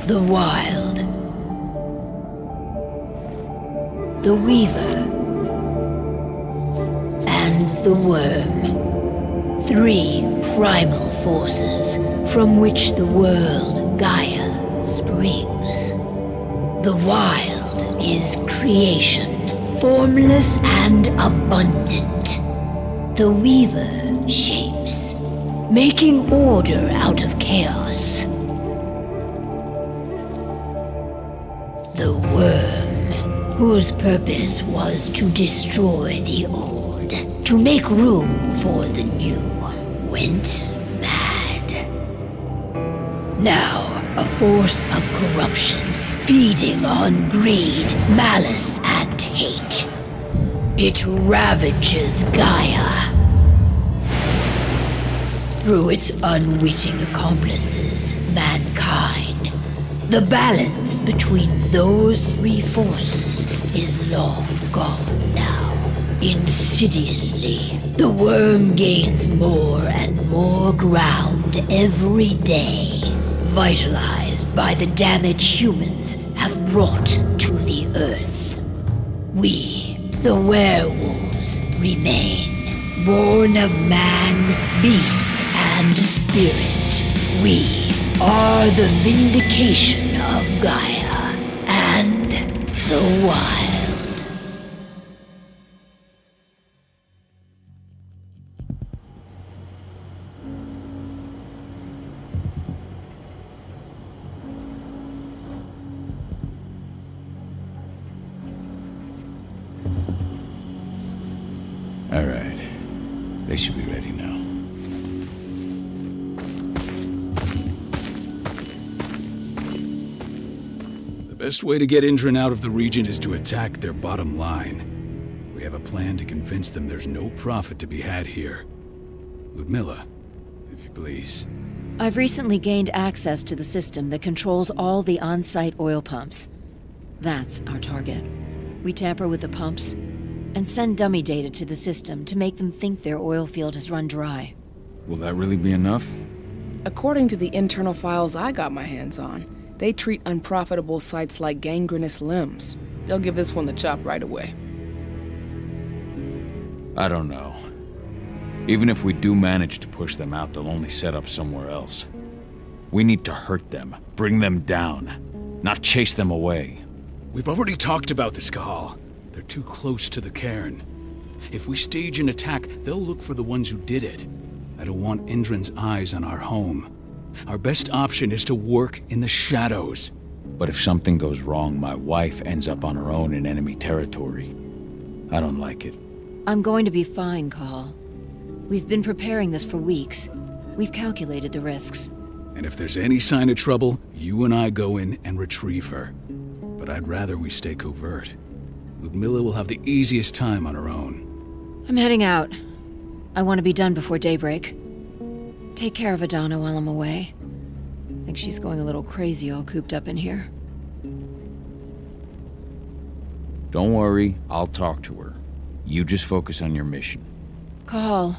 The Wild. The Weaver. And the Worm. 3 primal forces from which the world, Gaia, springs. The Wild is creation, formless and abundant. The Weaver shapes, making order out of chaos. The Worm, whose purpose was to destroy the old, to make room for the new, went mad. Now, a force of corruption, feeding on greed, malice, and hate. It ravages Gaia. Through its unwitting accomplices, mankind, the balance between those 3 forces is long gone now. Insidiously, the Worm gains more and more ground every day, vitalized by the damage humans have brought to the Earth. We, the werewolves, remain, born of man, beast, and spirit. We are the vindication of Gaia and the Wild. All right. They should be ready now. The best way to get Indran out of the region is to attack their bottom line. We have a plan to convince them there's no profit to be had here. Ludmilla, if you please. I've recently gained access to the system that controls all the on-site oil pumps. That's our target. We tamper with the pumps and send dummy data to the system to make them think their oil field has run dry. Will that really be enough? According to the internal files I got my hands on, they treat unprofitable sites like gangrenous limbs. They'll give this one the chop right away. I don't know. Even if we do manage to push them out, they'll only set up somewhere else. We need to hurt them, bring them down, not chase them away. We've already talked about this, Cahal. They're too close to the cairn. If we stage an attack, they'll look for the ones who did it. I don't want Indran's eyes on our home. Our best option is to work in the shadows. But if something goes wrong, my wife ends up on her own in enemy territory. I don't like it. I'm going to be fine, Cahal. We've been preparing this for weeks. We've calculated the risks. And if there's any sign of trouble, you and I go in and retrieve her. But I'd rather we stay covert. Ludmilla will have the easiest time on her own. I'm heading out. I want to be done before daybreak. Take care of Adana while I'm away. I think she's going a little crazy all cooped up in here. Don't worry, I'll talk to her. You just focus on your mission. Cahal,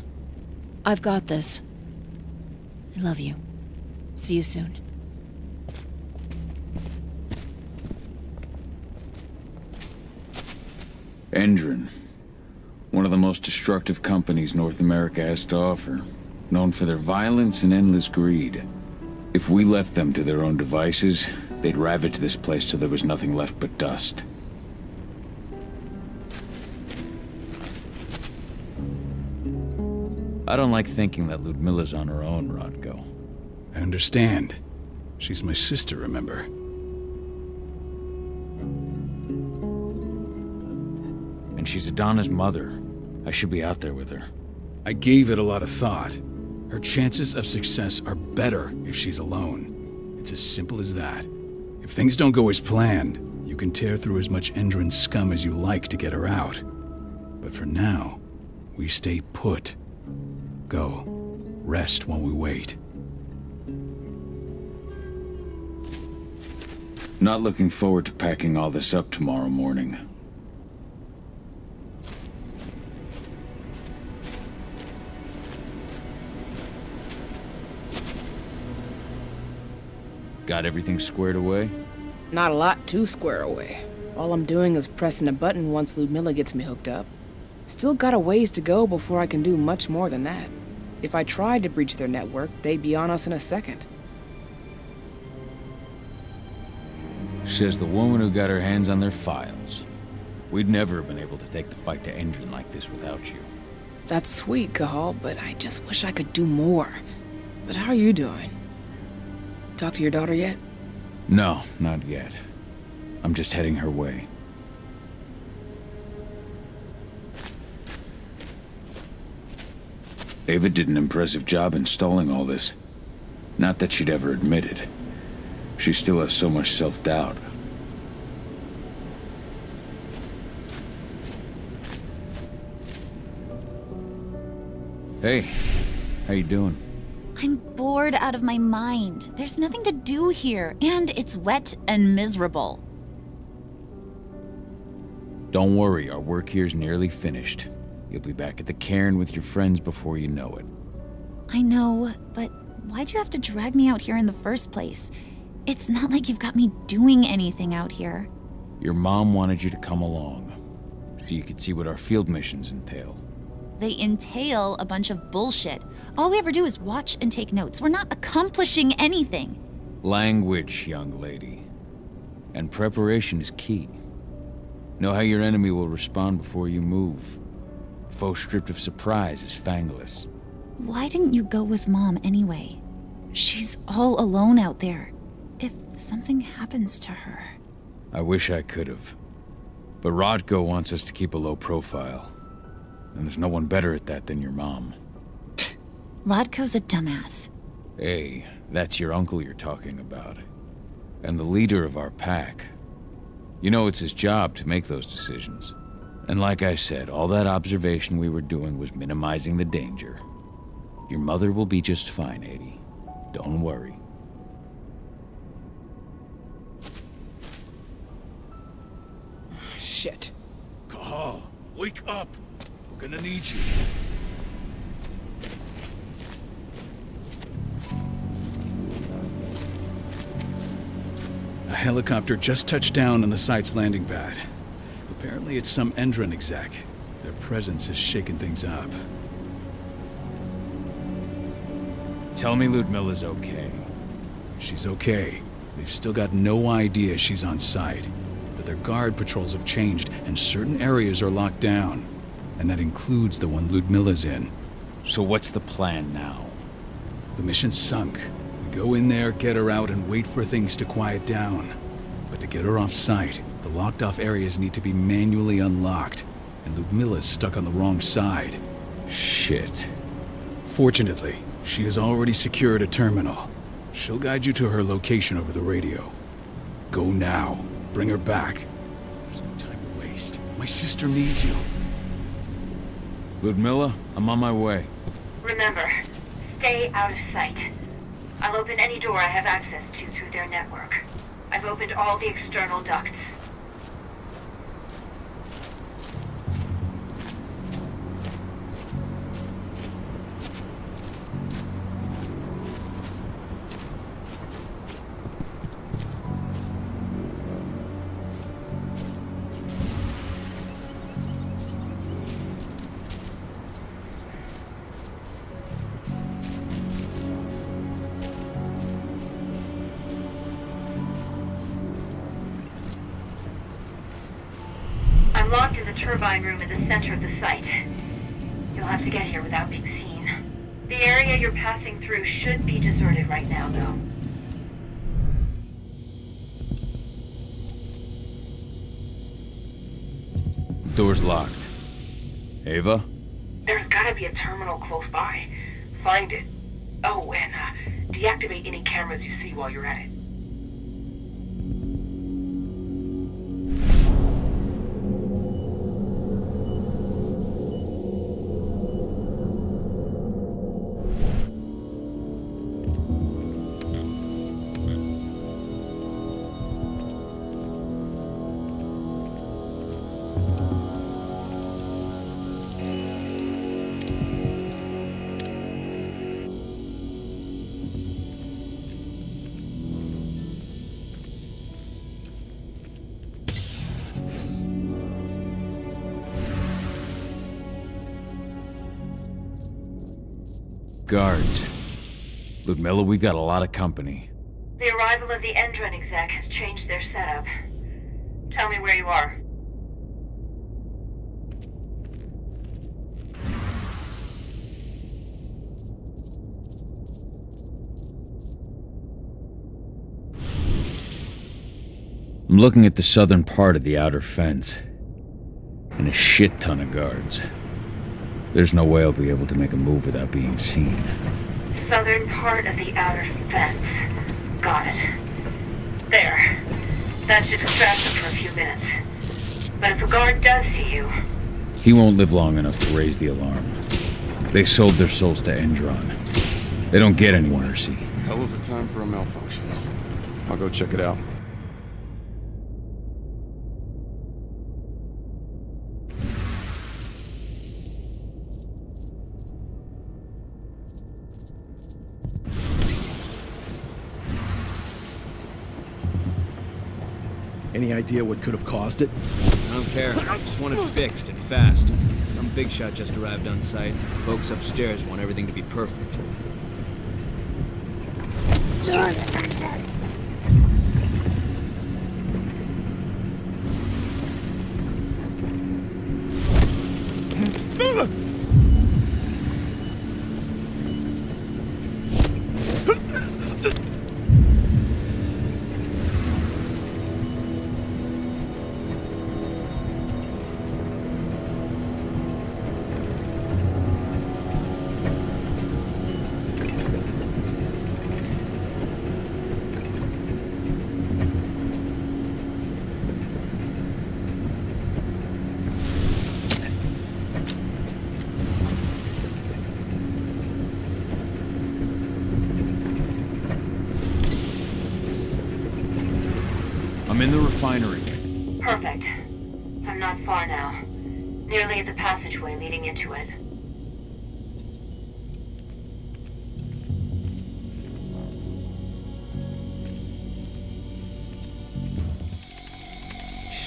I've got this. I love you. See you soon. Indran. One of the most destructive companies North America has to offer. Known for their violence and endless greed. If we left them to their own devices, they'd ravage this place till there was nothing left but dust. I don't like thinking that Ludmilla's on her own, Rodko. I understand. She's my sister, remember? And she's Adana's mother. I should be out there with her. I gave it a lot of thought. Her chances of success are better if she's alone. It's as simple as that. If things don't go as planned, you can tear through as much Indran scum as you like to get her out. But for now, we stay put. Go. Rest while we wait. Not looking forward to packing all this up tomorrow morning. Got everything squared away? Not a lot to square away. All I'm doing is pressing a button once Ludmilla gets me hooked up. Still got a ways to go before I can do much more than that. If I tried to breach their network, they'd be on us in a second. Says the woman who got her hands on their files. We'd never have been able to take the fight to Endron like this without you. That's sweet, Cahal, but I just wish I could do more. But how are you doing? Talk to your daughter yet? No, not yet. I'm just heading her way. Ava did an impressive job installing all this. Not that she'd ever admit it. She still has so much self-doubt. Hey, how you doing? I'm bored out of my mind. There's nothing to do here, and it's wet and miserable. Don't worry, our work here's nearly finished. You'll be back at the cairn with your friends before you know it. I know, but why'd you have to drag me out here in the first place? It's not like you've got me doing anything out here. Your mom wanted you to come along, so you could see what our field missions entail. They entail a bunch of bullshit. All we ever do is watch and take notes. We're not accomplishing anything. Language, young lady. And preparation is key. Know how your enemy will respond before you move. A foe stripped of surprise is fangless. Why didn't you go with Mom anyway? She's all alone out there. If something happens to her... I wish I could have. But Rodko wants us to keep a low profile. And there's no one better at that than your mom. Rodko's a dumbass. Hey, that's your uncle you're talking about. And the leader of our pack. You know it's his job to make those decisions. And like I said, all that observation we were doing was minimizing the danger. Your mother will be just fine, Adie. Don't worry. Shit. Cahal, wake up! We're gonna need you. A helicopter just touched down on the site's landing pad. Apparently it's some Endron exec. Their presence has shaken things up. Tell me Ludmilla's okay. She's okay. They've still got no idea she's on site. But their guard patrols have changed, and certain areas are locked down. And that includes the one Ludmilla's in. So what's the plan now? The mission's sunk. We go in there, get her out, and wait for things to quiet down. But to get her off site, the locked-off areas need to be manually unlocked. And Ludmilla's stuck on the wrong side. Shit. Fortunately, she has already secured a terminal. She'll guide you to her location over the radio. Go now. Bring her back. There's no time to waste. My sister needs you. Ludmilla, I'm on my way. Remember, stay out of sight. I'll open any door I have access to through their network. I've opened all the external ducts. I'm locked in the turbine room in the center of the site. You'll have to get here without being seen. The area you're passing through should be deserted right now, though. Door's locked. Ava? There's gotta be a terminal close by. Find it. Oh, and deactivate any cameras you see while you're at it. Guards. Ludmilla, we've got a lot of company. The arrival of the Endron exec has changed their setup. Tell me where you are. I'm looking at the southern part of the outer fence. And a shit ton of guards. There's no way I'll be able to make a move without being seen. Southern part of the outer fence. Got it. There. That should distract them for a few minutes. But if a guard does see you... He won't live long enough to raise the alarm. They sold their souls to Endron. They don't get any mercy. Hell of a time for a malfunction. I'll go check it out. Any idea what could have caused it? I don't care. I just want it fixed and fast. Some big shot just arrived on site. Folks upstairs want everything to be perfect. I'm in the refinery. Perfect. I'm not far now. Nearly at the passageway leading into it.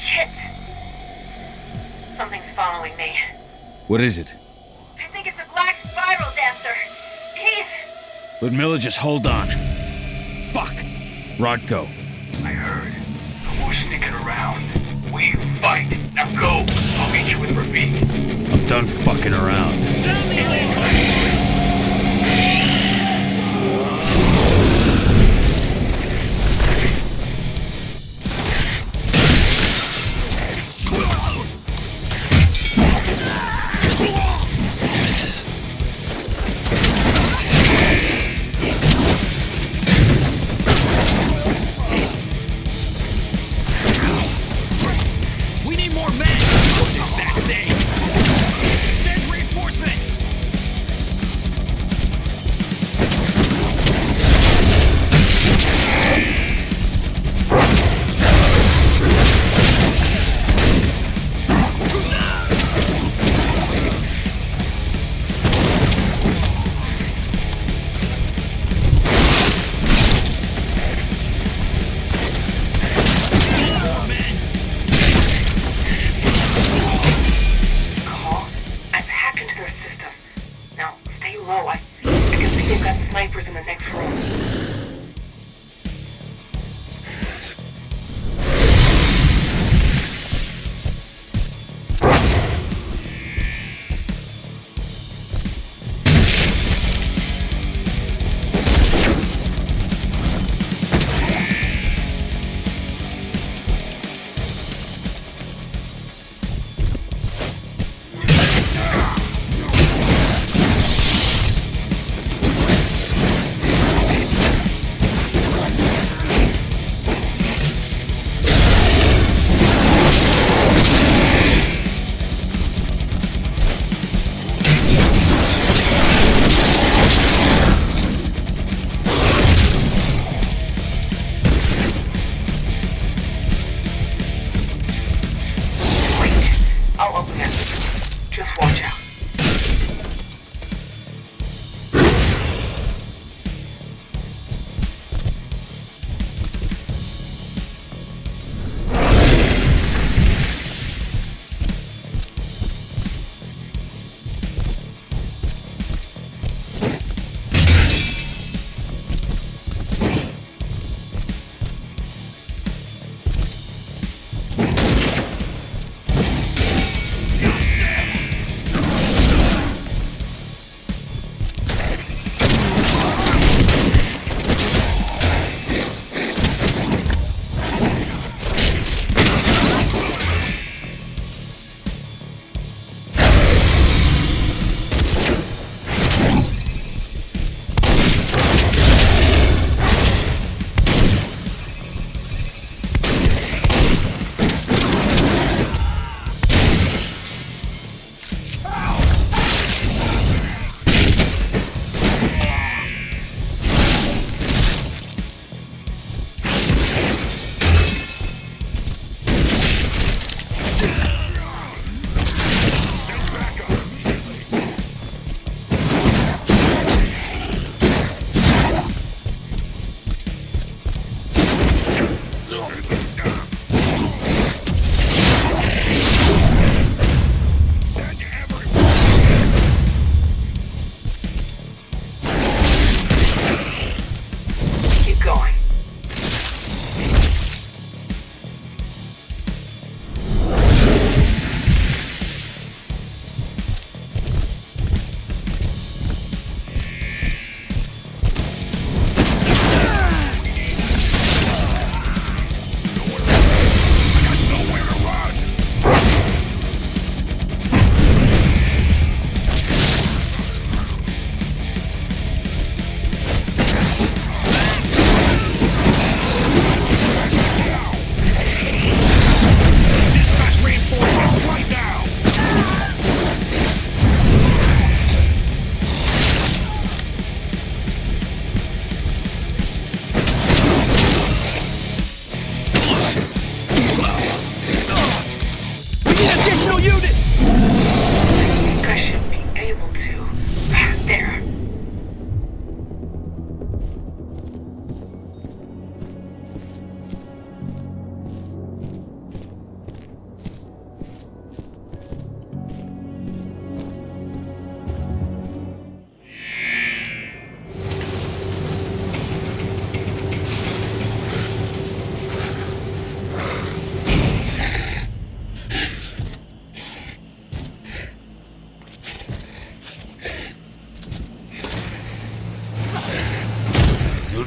Shit! Something's following me. What is it? I think it's a black spiral dancer. He's... Ludmilla, just hold on. Fuck! Rodko. I heard. No more sneaking around. We fight. Now go. I'll meet you with Rafik. I'm done fucking around. We need more men. What is that thing? Send reinforcements. Call. I've hacked into their system. Now, stay low. I can see they've got snipers in the next room. Wait. I'll open it. Just watch out.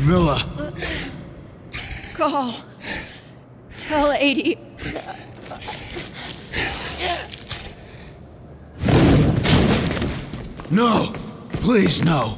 Miller! Call. Tell 80. No! Please, no!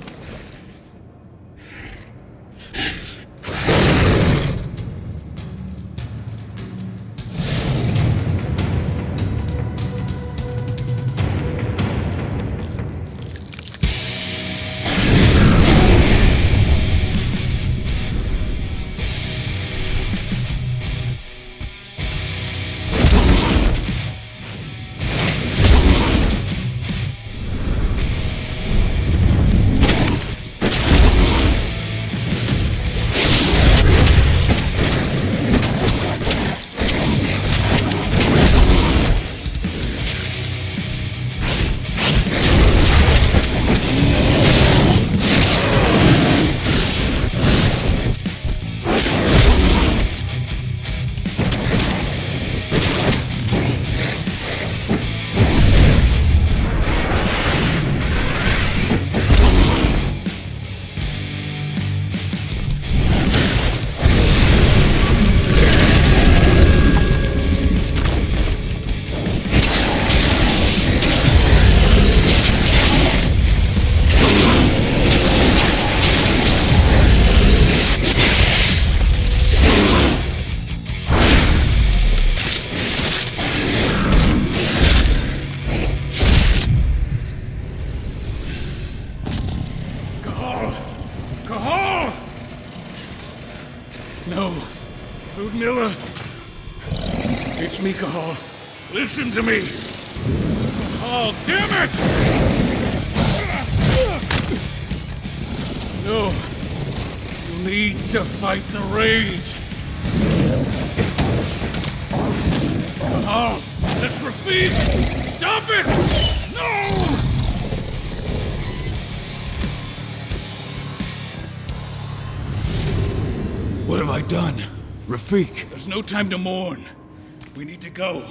No. Ludmilla. It's me, Cahal. Listen to me. Cahal, damn it! No. You need to fight the rage. Cahal, that's Rafik! Stop it! No! What have I done? Rafik! There's no time to mourn. We need to go.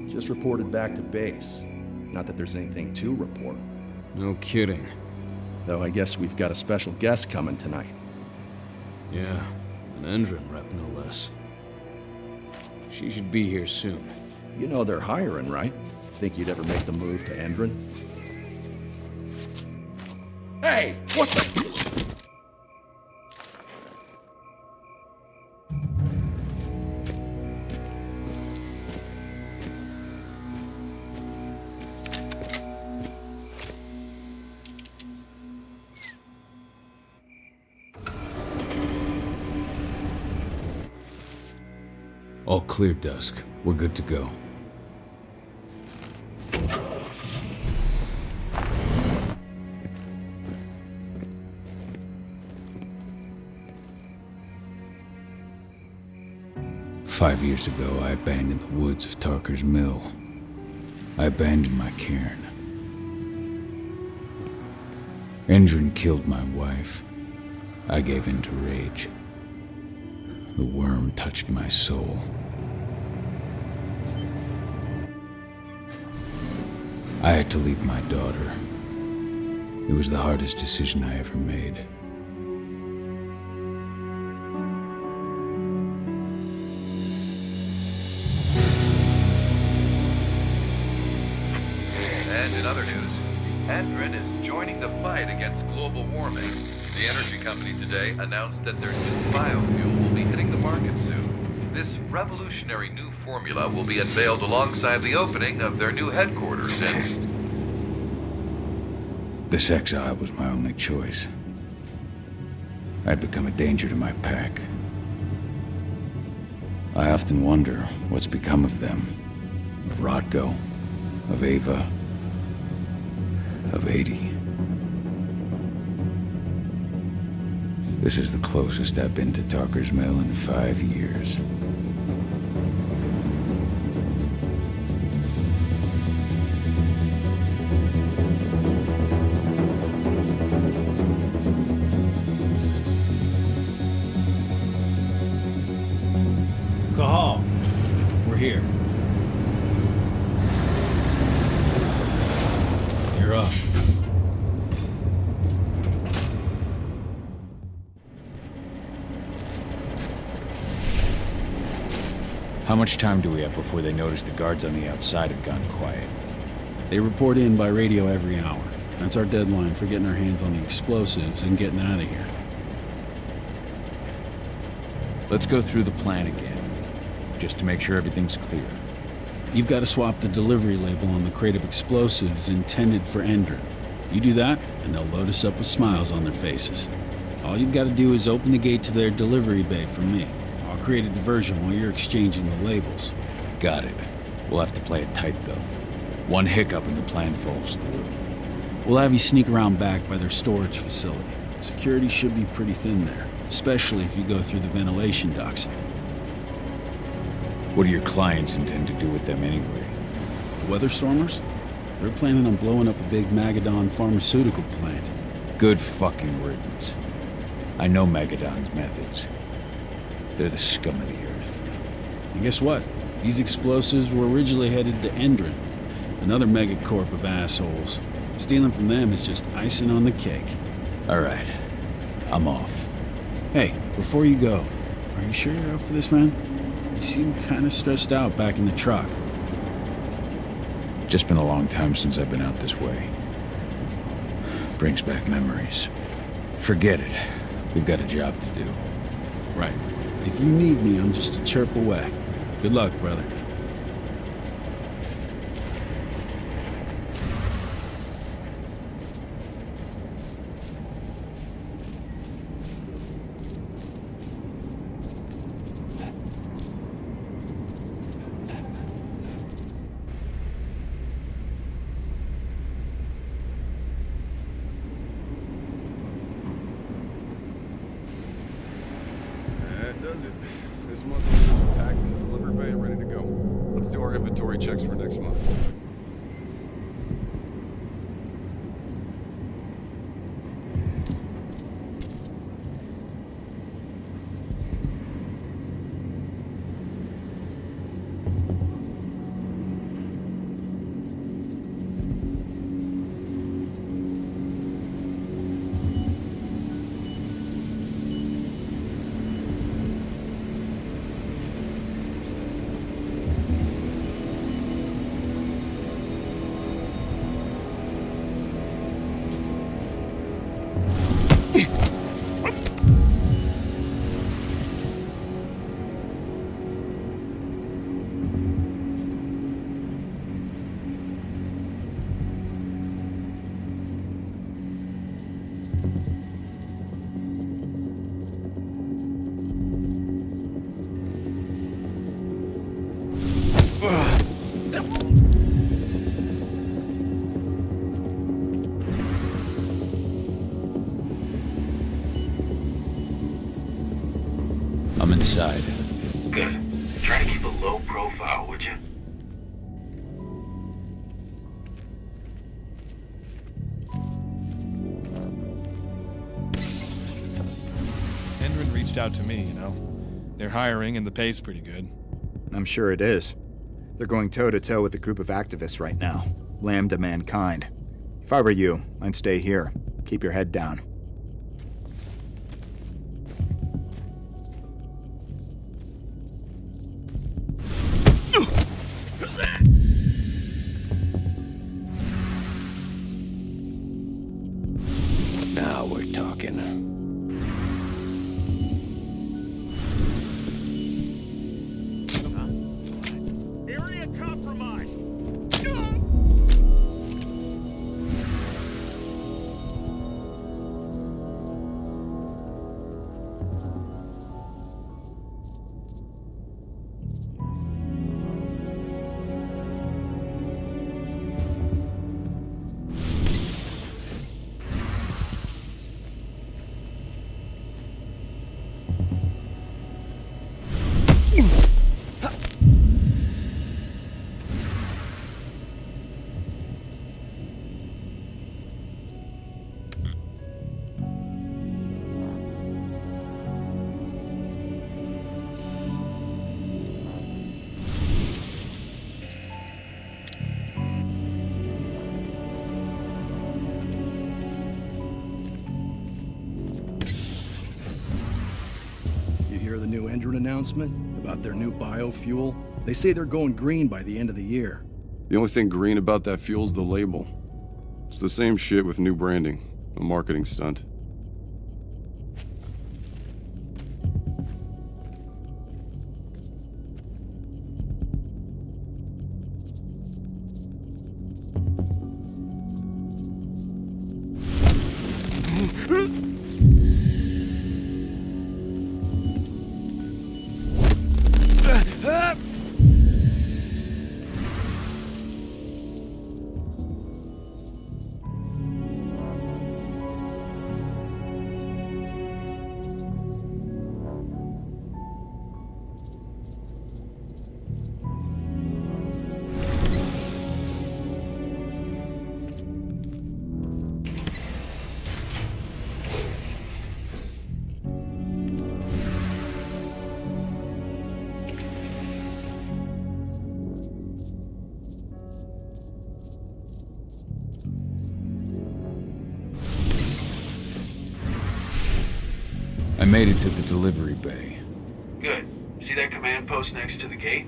Just reported back to base. Not that there's anything to report. No kidding. Though I guess we've got a special guest coming tonight. Yeah, an Endron rep no less. She should be here soon. You know they're hiring, right? Think you'd ever make the move to Endron? Hey! What the... All clear, Dusk. We're good to go. "5 years ago, I abandoned the woods of Tarker's Mill. I abandoned my cairn. Endron killed my wife. I gave in to rage. The worm touched my soul. I had to leave my daughter. It was the hardest decision I ever made. And in other news, Endron is joining the fight against global warming. The energy company today announced that their new biofuel will be hitting the market soon. This revolutionary new formula will be unveiled alongside the opening of their new headquarters in... This exile was my only choice. I'd become a danger to my pack. I often wonder what's become of them. Of Rodko, of Ava, of 80. This is the closest I've been to Talker's Mill in 5 years. Cahal, we're here. You're up. How much time do we have before they notice the guards on the outside have gone quiet? They report in by radio every hour. That's our deadline for getting our hands on the explosives and getting out of here. Let's go through the plan again, just to make sure everything's clear. You've got to swap the delivery label on the crate of explosives intended for Endron. You do that, and they'll load us up with smiles on their faces. All you've got to do is open the gate to their delivery bay for me. I'll create a diversion while you're exchanging the labels. Got it. We'll have to play it tight, though. One hiccup and the plan falls through. We'll have you sneak around back by their storage facility. Security should be pretty thin there, especially if you go through the ventilation ducts. What do your clients intend to do with them anyway? The Weatherstormers? They're planning on blowing up a big Magadon pharmaceutical plant. Good fucking riddance. I know Magadon's methods. They're the scum of the earth. And guess what? These explosives were originally headed to Endron, another megacorp of assholes. Stealing from them is just icing on the cake. All right. I'm off. Hey, before you go, are you sure you're up for this, man? You seem kind of stressed out back in the truck. Just been a long time since I've been out this way. Brings back memories. Forget it. We've got a job to do. Right. If you need me, I'm just a chirp away. Good luck, brother. That does it. This month's orders are packed in the delivery bay and ready to go. Let's do our inventory checks for next month. I'm inside. Good. Try to keep a low profile, would you? Endron reached out to me, you know. They're hiring and the pay's pretty good. I'm sure it is. They're going toe-to-toe with a group of activists right now. Lambda mankind. If I were you, I'd stay here. Keep your head down. thinking. Area compromised. The new Endron announcement about their new biofuel? They say they're going green by the end of the year. The only thing green about that fuel's the label. It's the same shit with new branding. A marketing stunt. I made it to the delivery bay. Good. See that command post next to the gate?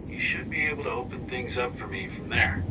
You should be able to open things up for me from there.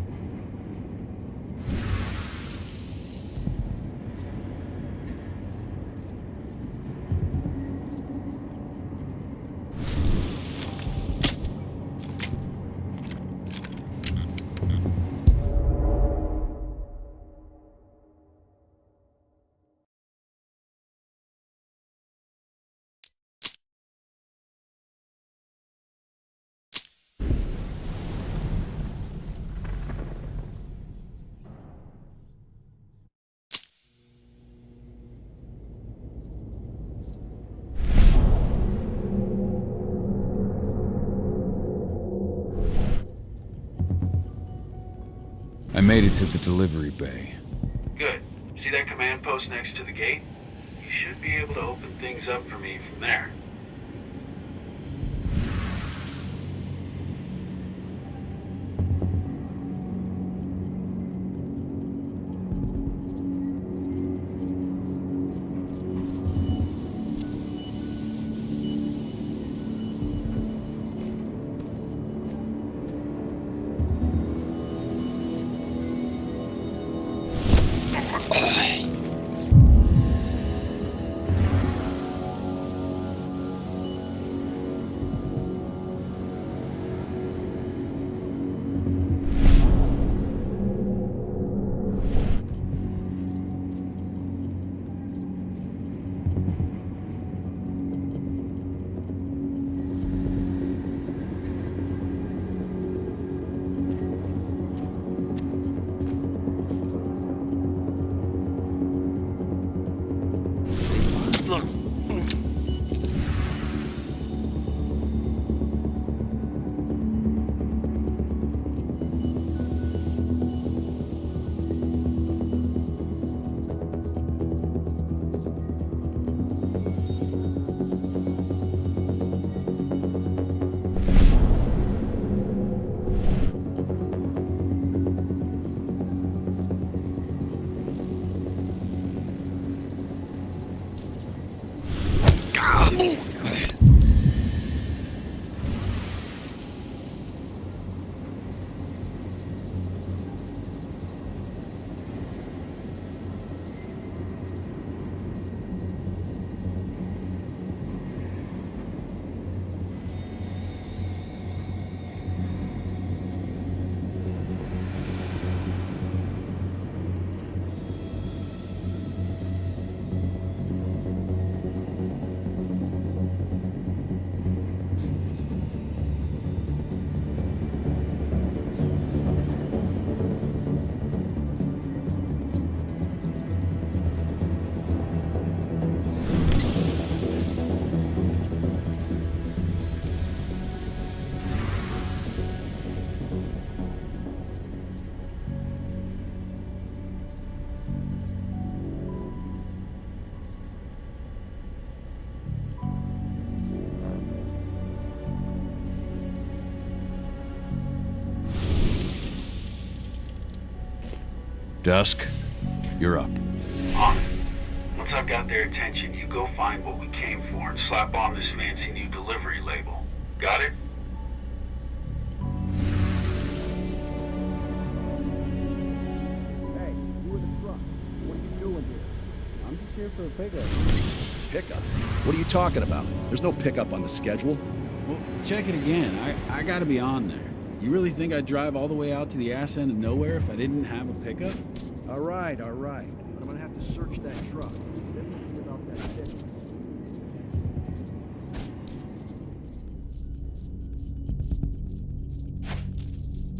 I made it to the delivery bay. Good. See that command post next to the gate? You should be able to open things up for me from there. Dusk, you're up. On it. Once I've got their attention, you go find what we came for and slap on this fancy new delivery label. Got it? Hey, you in the truck. What are you doing here? I'm just here for a pickup. Pickup? What are you talking about? There's no pickup on the schedule. Well, check it again. I gotta be on there. You really think I'd drive all the way out to the ass end of nowhere if I didn't have a pickup? All right. But I'm gonna have to search that truck. Then we'll see about that pickup.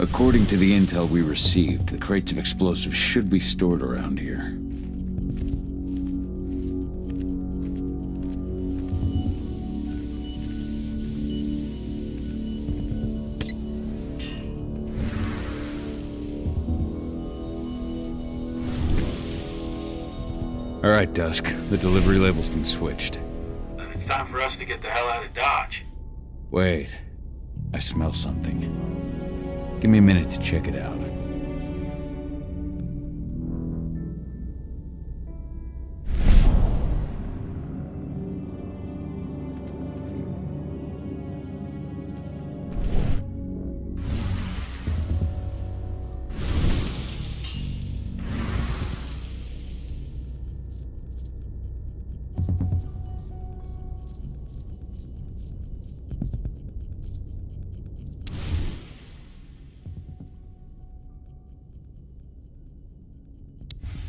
According to the intel we received, the crates of explosives should be stored around here. All right, Dusk. The delivery label's been switched. Then it's time for us to get the hell out of Dodge. Wait. I smell something. Give me a minute to check it out.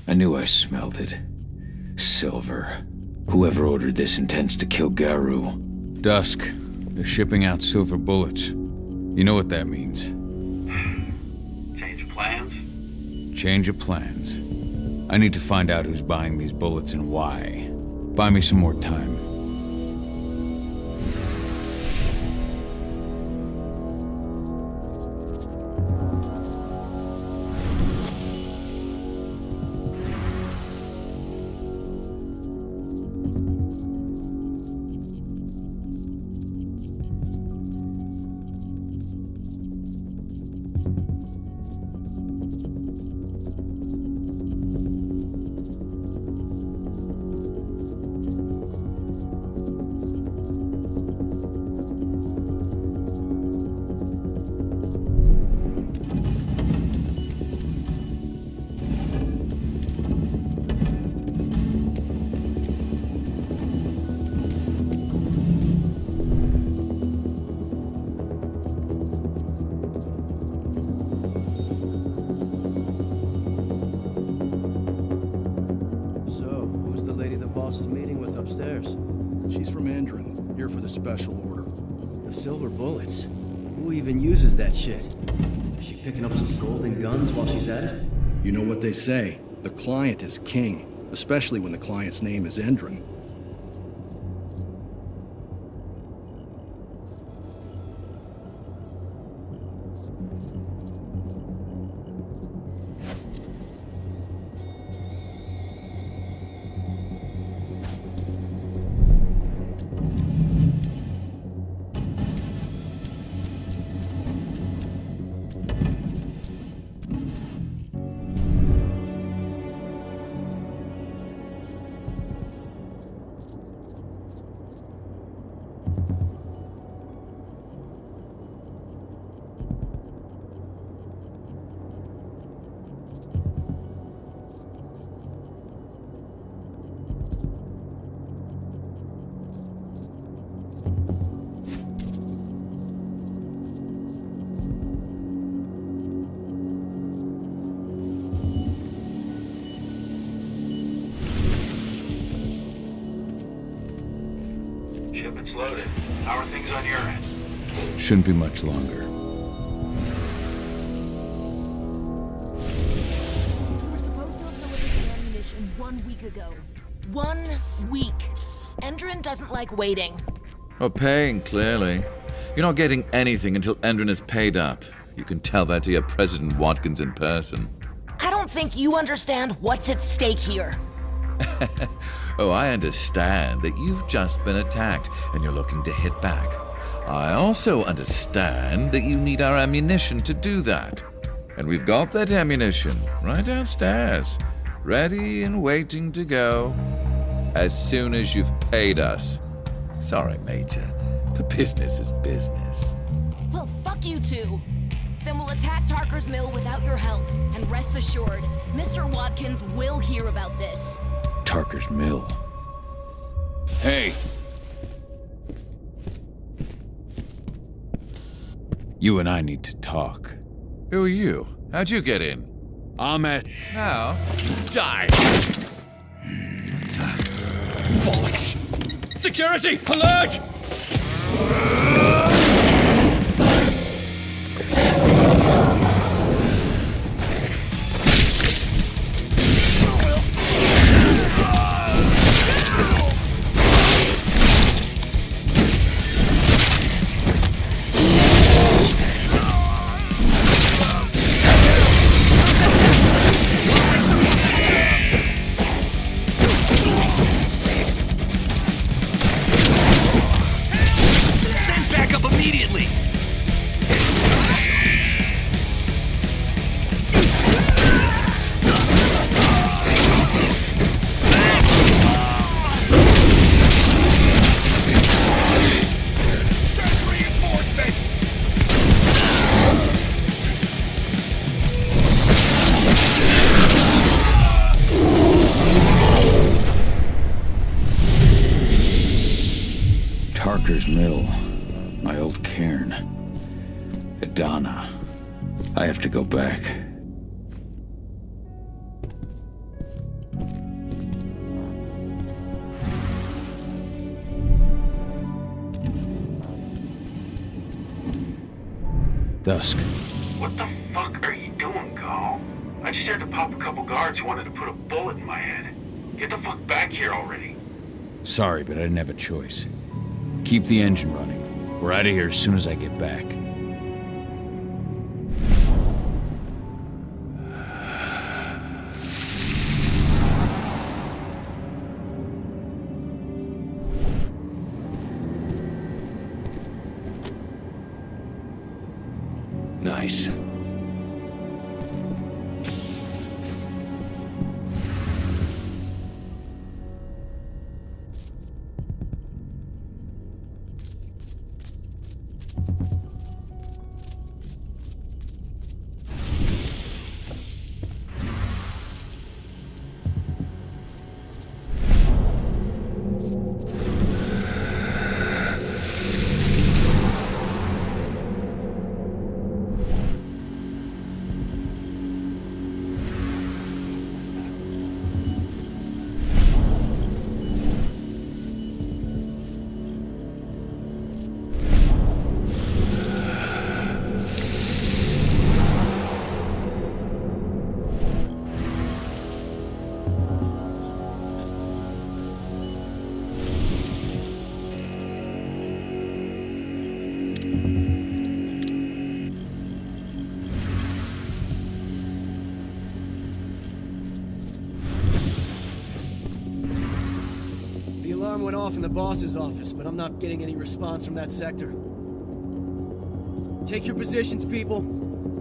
I knew I smelled it. Silver. Whoever ordered this intends to kill Garu. Dusk. They're shipping out silver bullets. You know what that means. Change of plans? Change of plans. I need to find out who's buying these bullets and why. Buy me some more time. She's from Endron, here for the special order. The silver bullets? Who even uses that shit? Is she picking up some golden guns while she's at it? You know what they say, the client is king, especially when the client's name is Endron. Shipment's loaded. How are things on your end? Shouldn't be much longer. We were supposed to have delivered the ammunition 1 week ago. 1 week. Endron doesn't like waiting. Oh, paying, clearly. You're not getting anything until Endron is paid up. You can tell that to your President Watkins in person. I don't think you understand what's at stake here. Oh, I understand that you've just been attacked and you're looking to hit back. I also understand that you need our ammunition to do that. And we've got that ammunition right downstairs, ready and waiting to go as soon as you've paid us. Sorry, Major, but business is business. Well, fuck you two. Then we'll attack Tarker's Mill without your help. And rest assured, Mr. Watkins will hear about this. Tarker's Mill. Hey! You and I need to talk. Who are you? How'd you get in? I'm at... Now, die! Bollocks! Security! Alert! Tarker's Mill. My old cairn. Adana. I have to go back. Dusk. What the fuck are you doing, Gal? I just had to pop a couple guards who wanted to put a bullet in my head. Get the fuck back here already. Sorry, but I didn't have a choice. Keep the engine running. We're out of here as soon as I get back. Nice. Went off in the boss's office, but I'm not getting any response from that sector. Take your positions, people.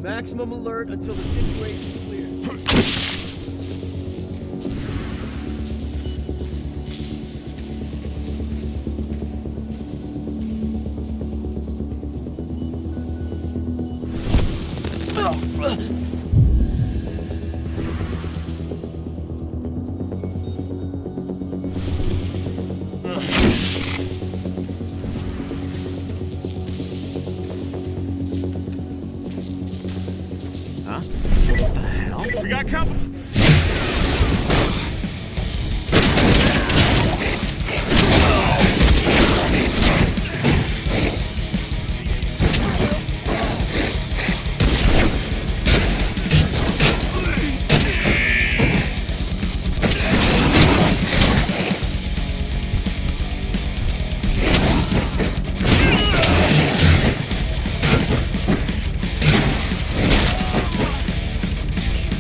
Maximum alert until the situation's clear. We got company.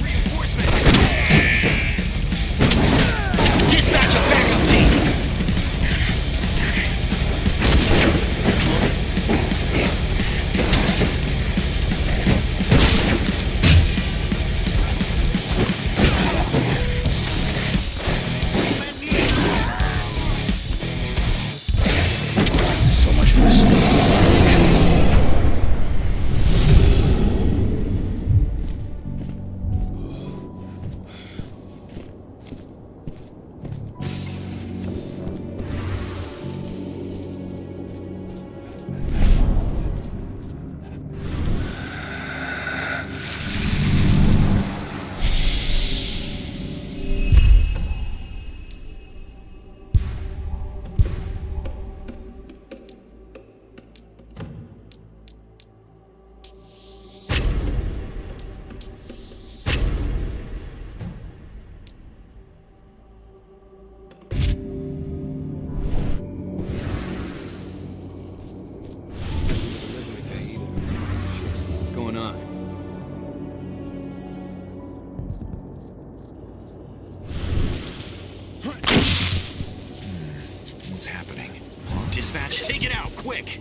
Reinforcements! quick!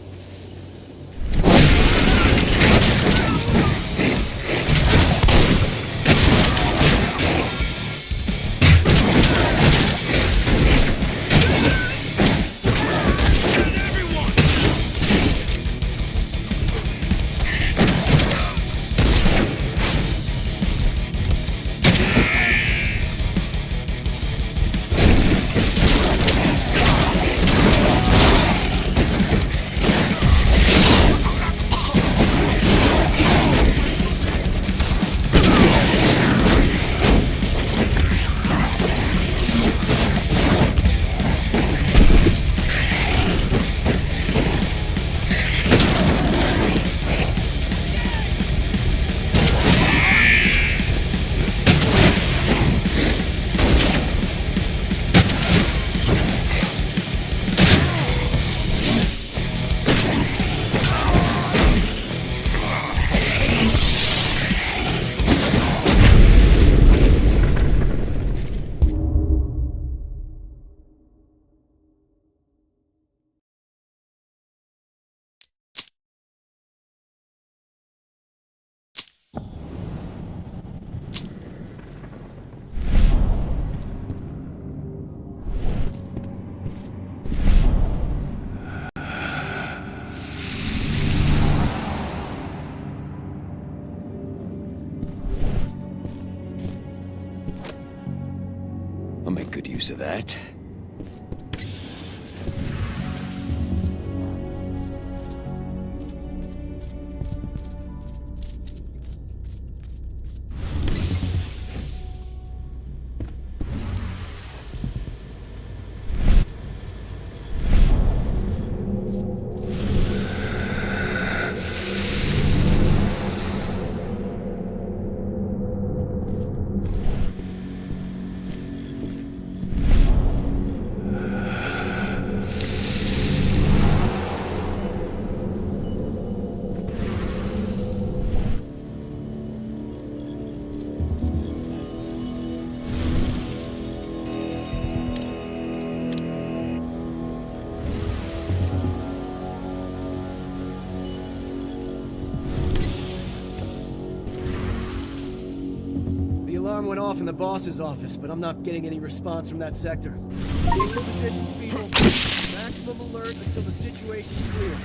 I'll make good use of that. The alarm went off in the boss's office, but I'm not getting any response from that sector. Take your positions, people. Maximum alert until the situation's clear.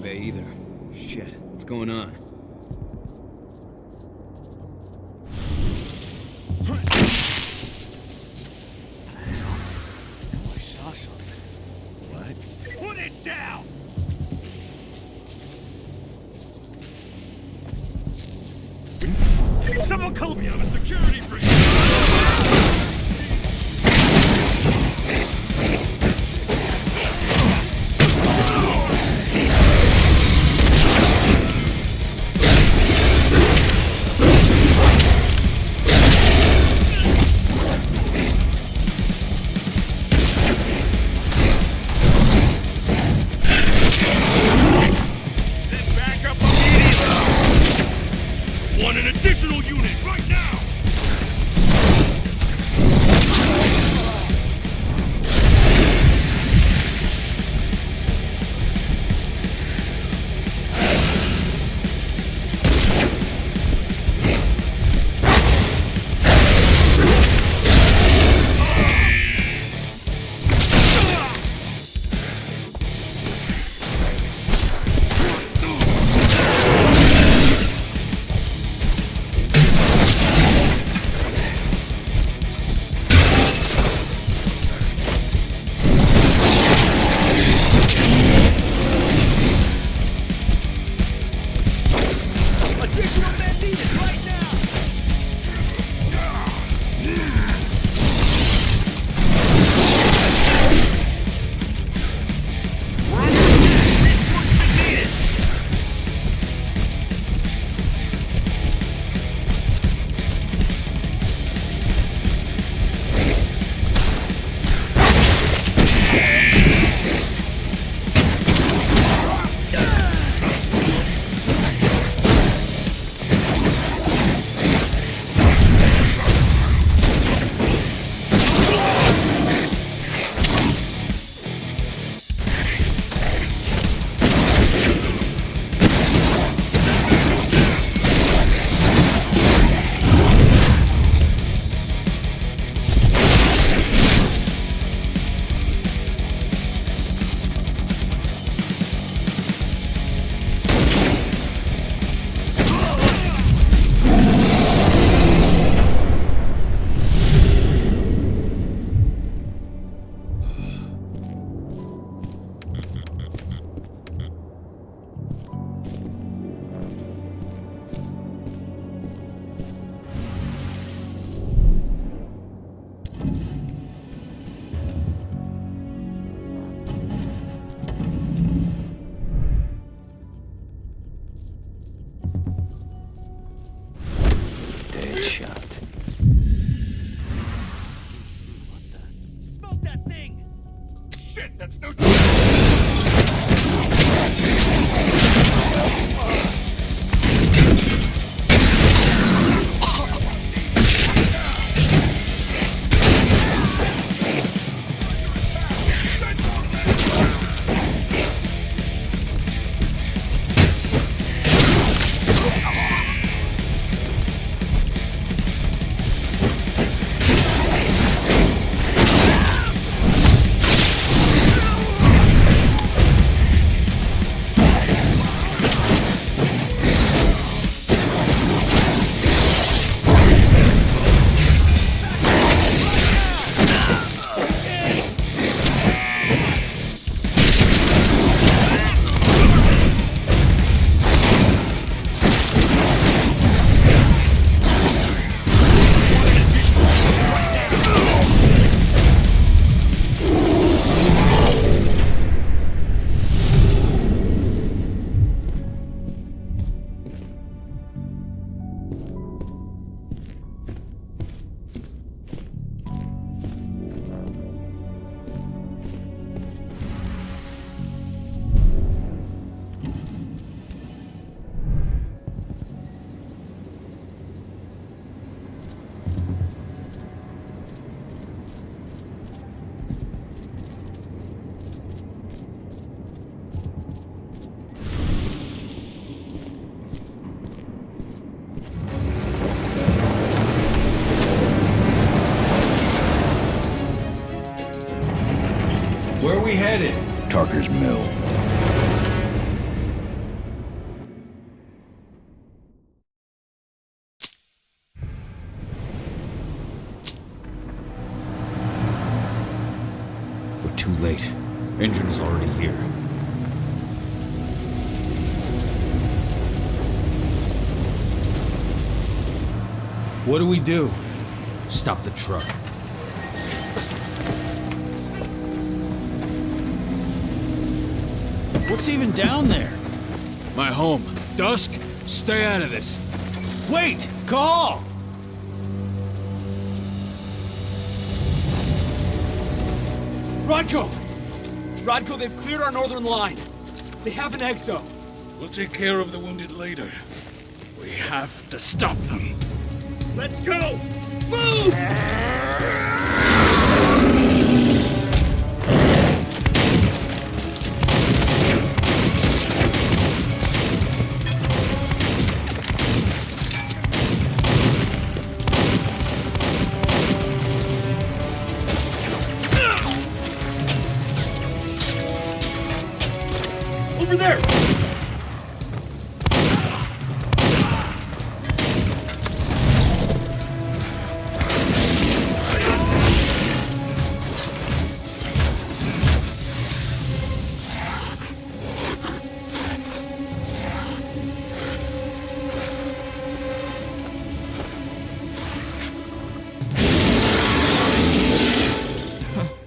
bay either. Shit, what's going on? I saw something. What? Put it down! Someone call me on a security breach! Where are we headed? Tarker's mill. Too late. Engine is already here. What do we do? Stop the truck. What's even down there? My home. Dusk, stay out of this. Wait! Call! Rodko! Rodko, they've cleared our northern line. They have an exo. We'll take care of the wounded later. We have to stop them. Let's go! Move! Over there!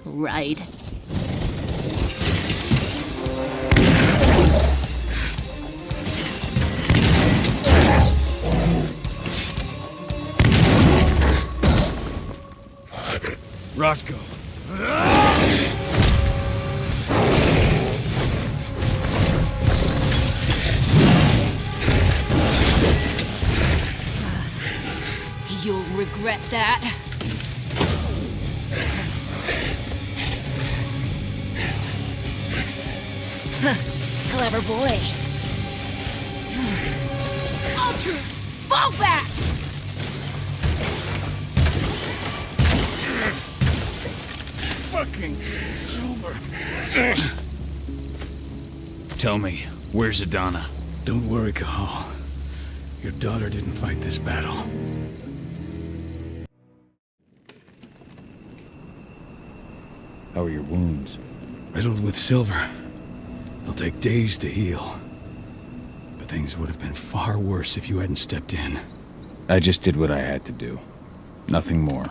Right. Rodko. You'll regret that. Clever boy. Ultra, fall back! Fucking Silver. Tell me, where's Adana? Don't worry, Cahal. Your daughter didn't fight this battle. How are your wounds? Riddled with silver. They'll take days to heal. But things would have been far worse if you hadn't stepped in. I just did what I had to do. Nothing more.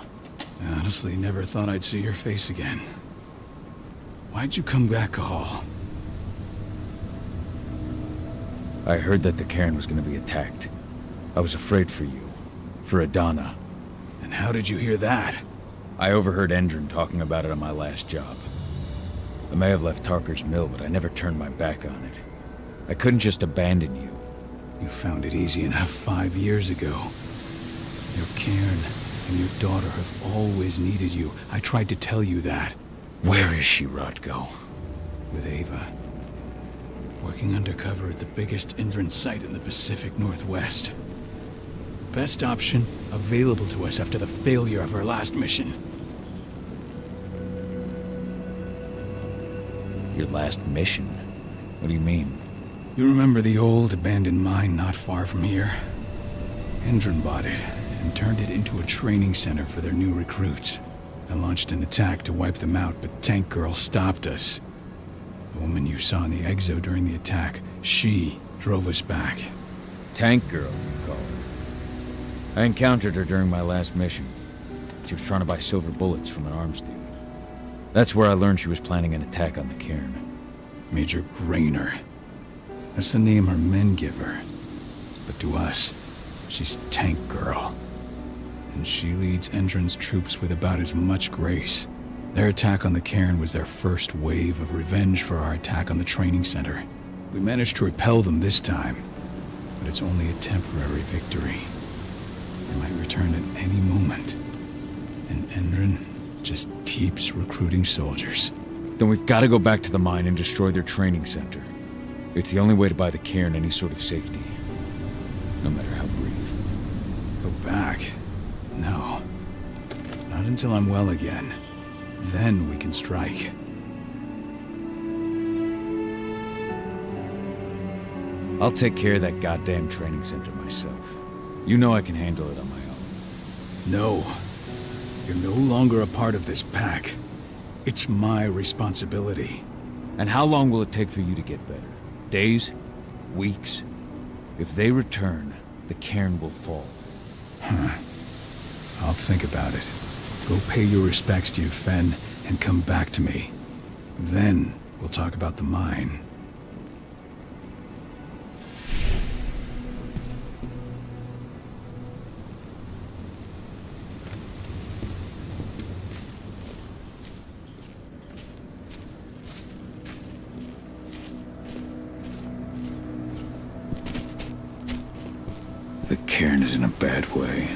I honestly never thought I'd see your face again. Why'd you come back, Cahal? I heard that the cairn was going to be attacked. I was afraid for you. For Adana. And how did you hear that? I overheard Endron talking about it on my last job. I may have left Tarker's mill, but I never turned my back on it. I couldn't just abandon you. You found it easy enough 5 years ago. Your cairn and your daughter have always needed you. I tried to tell you that. Where is she, Rodko? With Ava. Working undercover at the biggest Endron site in the Pacific Northwest. Best option available to us after the failure of her last mission. Your last mission? What do you mean? You remember the old abandoned mine not far from here? Endron bought it and turned it into a training center for their new recruits. I launched an attack to wipe them out, but Tank Girl stopped us. The woman you saw in the exo during the attack, she drove us back. Tank Girl, you call her. I encountered her during my last mission. She was trying to buy silver bullets from an arms dealer. That's where I learned she was planning an attack on the cairn. Major Grainer. That's the name her men give her. But to us, she's Tank Girl. And she leads Endron's troops with about as much grace. Their attack on the cairn was their first wave of revenge for our attack on the training center. We managed to repel them this time, but it's only a temporary victory. They might return at any moment. And Endron just keeps recruiting soldiers. Then we've got to go back to the mine and destroy their training center. It's the only way to buy the cairn any sort of safety. No matter how brief. Go back? No. Not until I'm well again. Then we can strike. I'll take care of that goddamn training center myself. You know I can handle it on my own. No. You're no longer a part of this pack. It's my responsibility. And how long will it take for you to get better? Days? Weeks? If they return, the cairn will fall. I'll think about it. Go pay your respects to your Fen and come back to me. Then we'll talk about the mine. The cairn is in a bad way.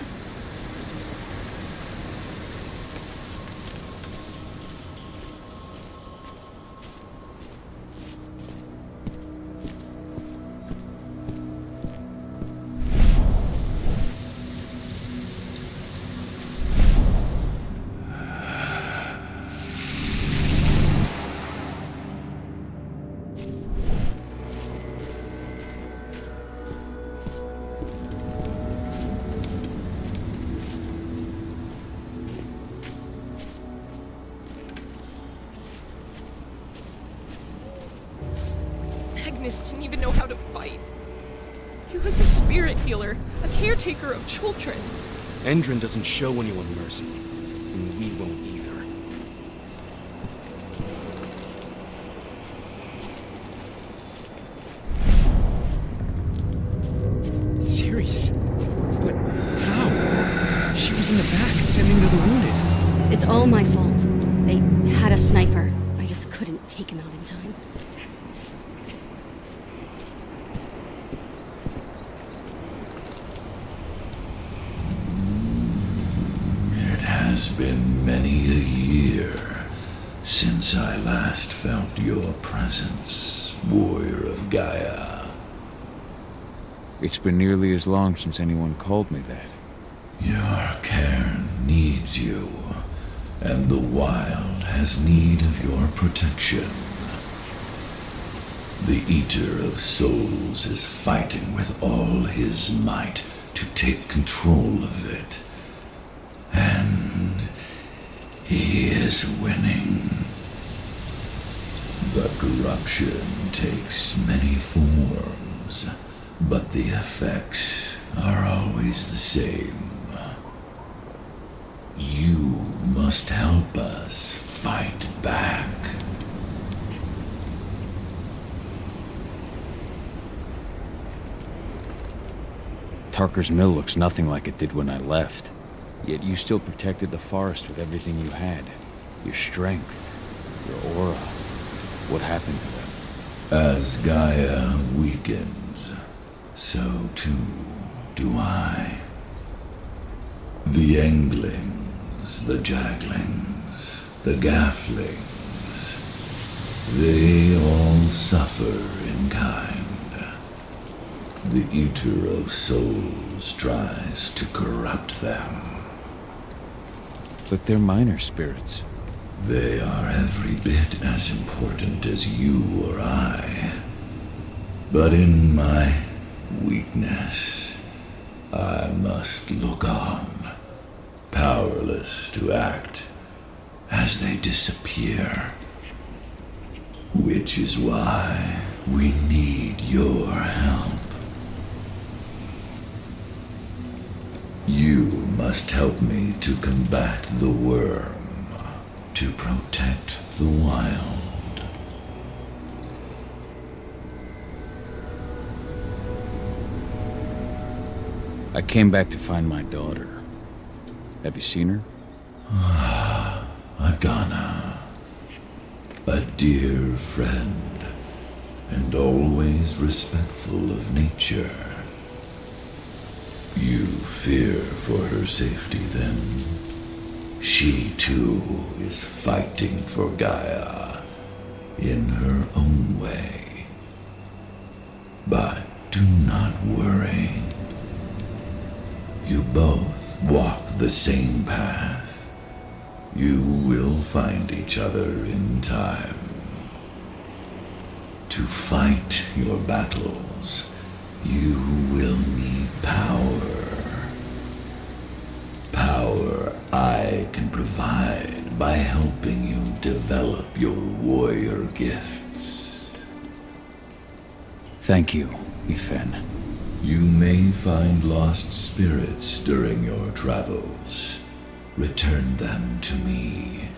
Magnus didn't even know how to fight. He was a spirit healer, a caretaker of children. Endron doesn't show anyone mercy, and we won't either. Ceres? But how? She was in the back, tending to the wounded. It's all my fault. They had a sniper. I just couldn't take him out in time. It has been many a year since I last felt your presence, warrior of Gaia. It's been nearly as long since anyone called me that. Your cairn needs you, and the wild has need of your protection. The Eater of Souls is fighting with all his might to take control of it. And he is winning. The corruption takes many forms, but the effects are always the same. You must help us fight back. Tarker's mill looks nothing like it did when I left. Yet you still protected the forest with everything you had. Your strength, your aura. What happened to them? As Gaia weakens, so too do I. The Englings, the Jaglings, the Gafflings, they all suffer in kind. The Eater of Souls tries to corrupt them. But they're minor spirits. They are every bit as important as you or I. But in my weakness, I must look on, powerless to act as they disappear. Which is why we need your help. You must help me to combat the worm, to protect the wild. I came back to find my daughter. Have you seen her? Ah, Adana. A dear friend, and always respectful of nature. You fear for her safety, then? She, too, is fighting for Gaia in her own way. But do not worry. You both walk the same path. You will find each other in time. To fight your battles, you will need power. Power I can provide by helping you develop your warrior gifts. Thank you, Ifen. You may find lost spirits during your travels. Return them to me,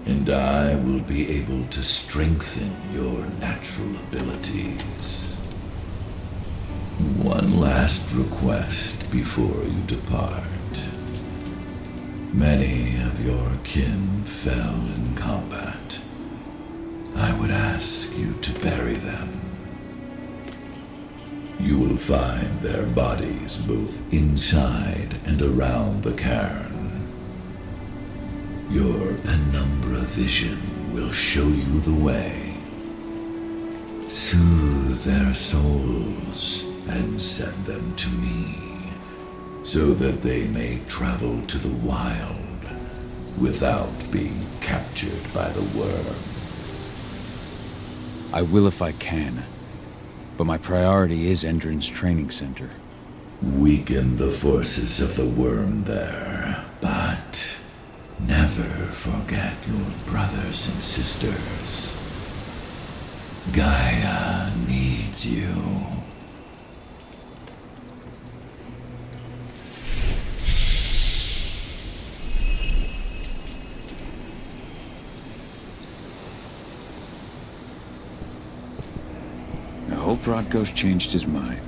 and I will be able to strengthen your natural abilities. One last request before you depart. Many of your kin fell in combat. I would ask you to bury them. You will find their bodies both inside and around the cairn. Your penumbra vision will show you the way. Soothe their souls and send them to me, so that they may travel to the wild without being captured by the worm. I will if I can, but my priority is Endron's training center. Weaken the forces of the worm there, but never forget your brothers and sisters. Gaia needs you. I hope Rodko's changed his mind.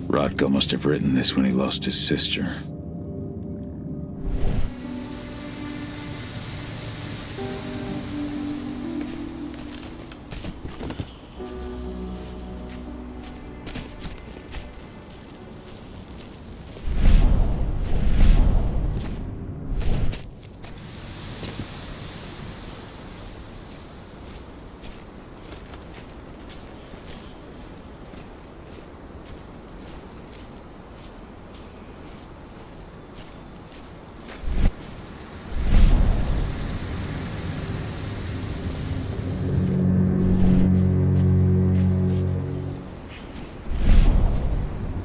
Rodko must have written this when he lost his sister.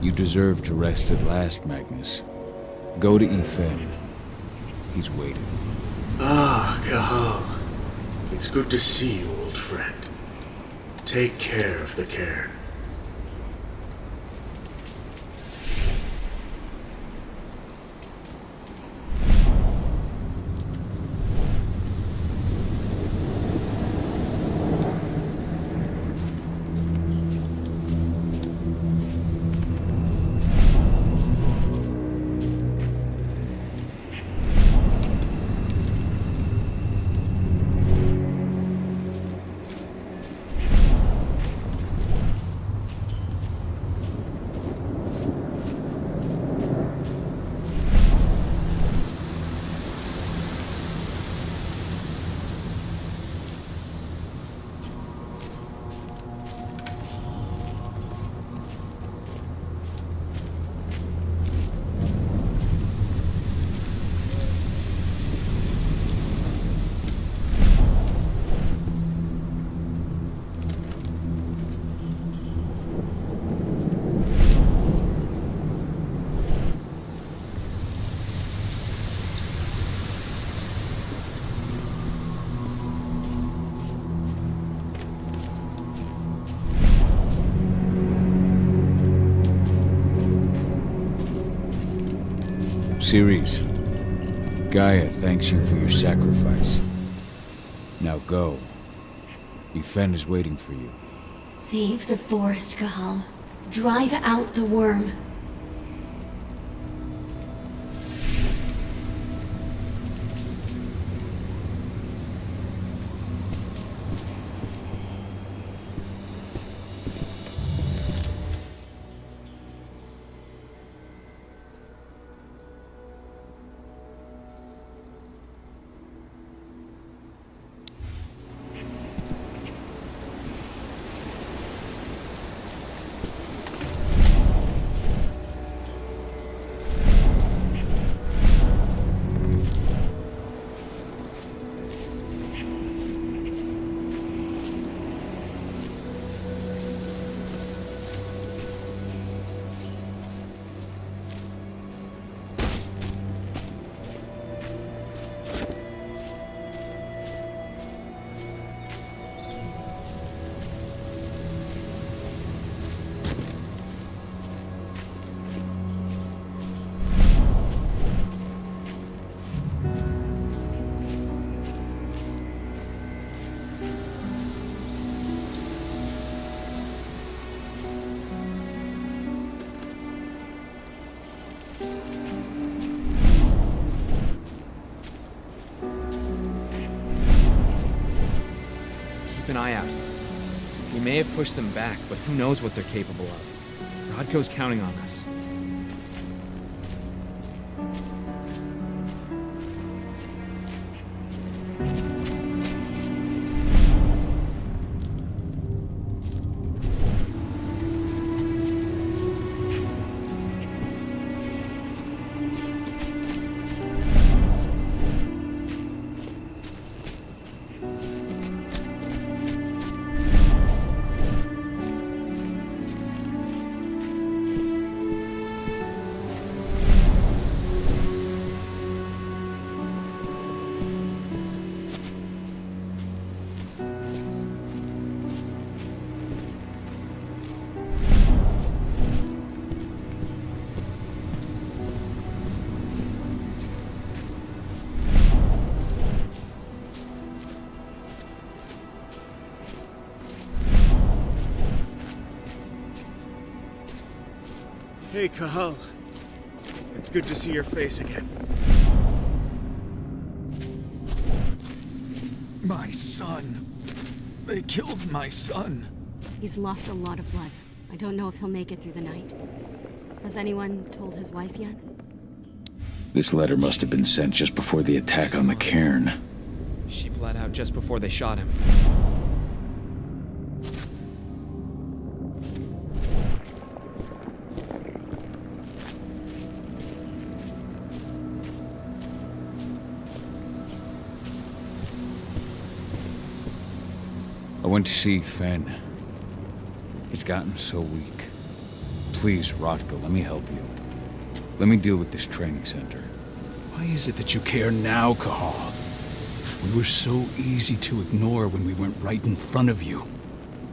You deserve to rest at last, Magnus. Go to Ifen. He's waiting. Ah, Cahal. It's good to see you, old friend. Take care of the cairn. Ceres, Gaia thanks you for your sacrifice. Now go. Yfen is waiting for you. Save the forest, Cahal. Drive out the worm. Keep an eye out. We may have pushed them back, but who knows what they're capable of. Rodko's counting on us. Hey, Cahal. It's good to see your face again. My son. They killed my son. He's lost a lot of blood. I don't know if he'll make it through the night. Has anyone told his wife yet? This letter must have been sent just before the attack on the cairn. She bled out just before they shot him. I went to see Fen. He's gotten so weak. Please, Rotko, let me help you. Let me deal with this training center. Why is it that you care now, Cahal? We were so easy to ignore when we went right in front of you.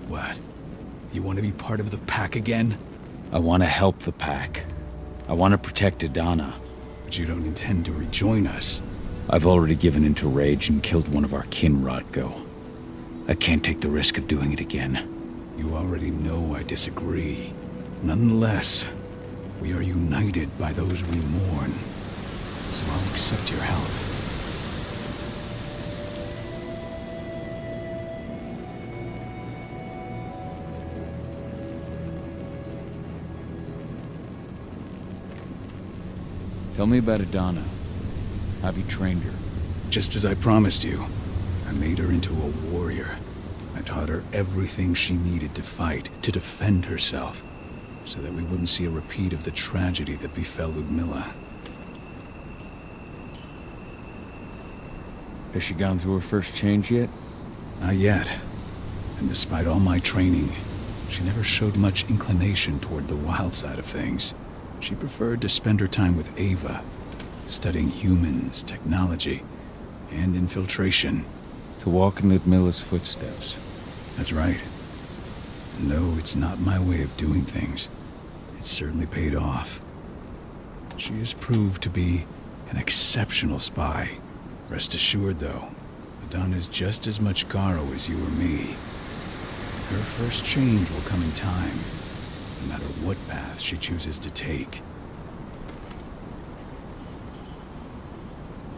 What? You want to be part of the pack again? I want to help the pack. I want to protect Adana. But you don't intend to rejoin us. I've already given into rage and killed one of our kin, Rotko. I can't take the risk of doing it again. You already know I disagree. Nonetheless, we are united by those we mourn. So I'll accept your help. Tell me about Adana. Have you trained her? Just as I promised you. I made her into a warrior. I taught her everything she needed to fight, to defend herself, so that we wouldn't see a repeat of the tragedy that befell Ludmilla. Has she gone through her first change yet? Not yet. And despite all my training, she never showed much inclination toward the wild side of things. She preferred to spend her time with Ava, studying humans, technology, and infiltration. To walk in Ludmilla's footsteps. That's right. No, it's not my way of doing things. It certainly paid off. She has proved to be an exceptional spy. Rest assured, though, Adon is just as much Garo as you or me. Her first change will come in time, no matter what path she chooses to take.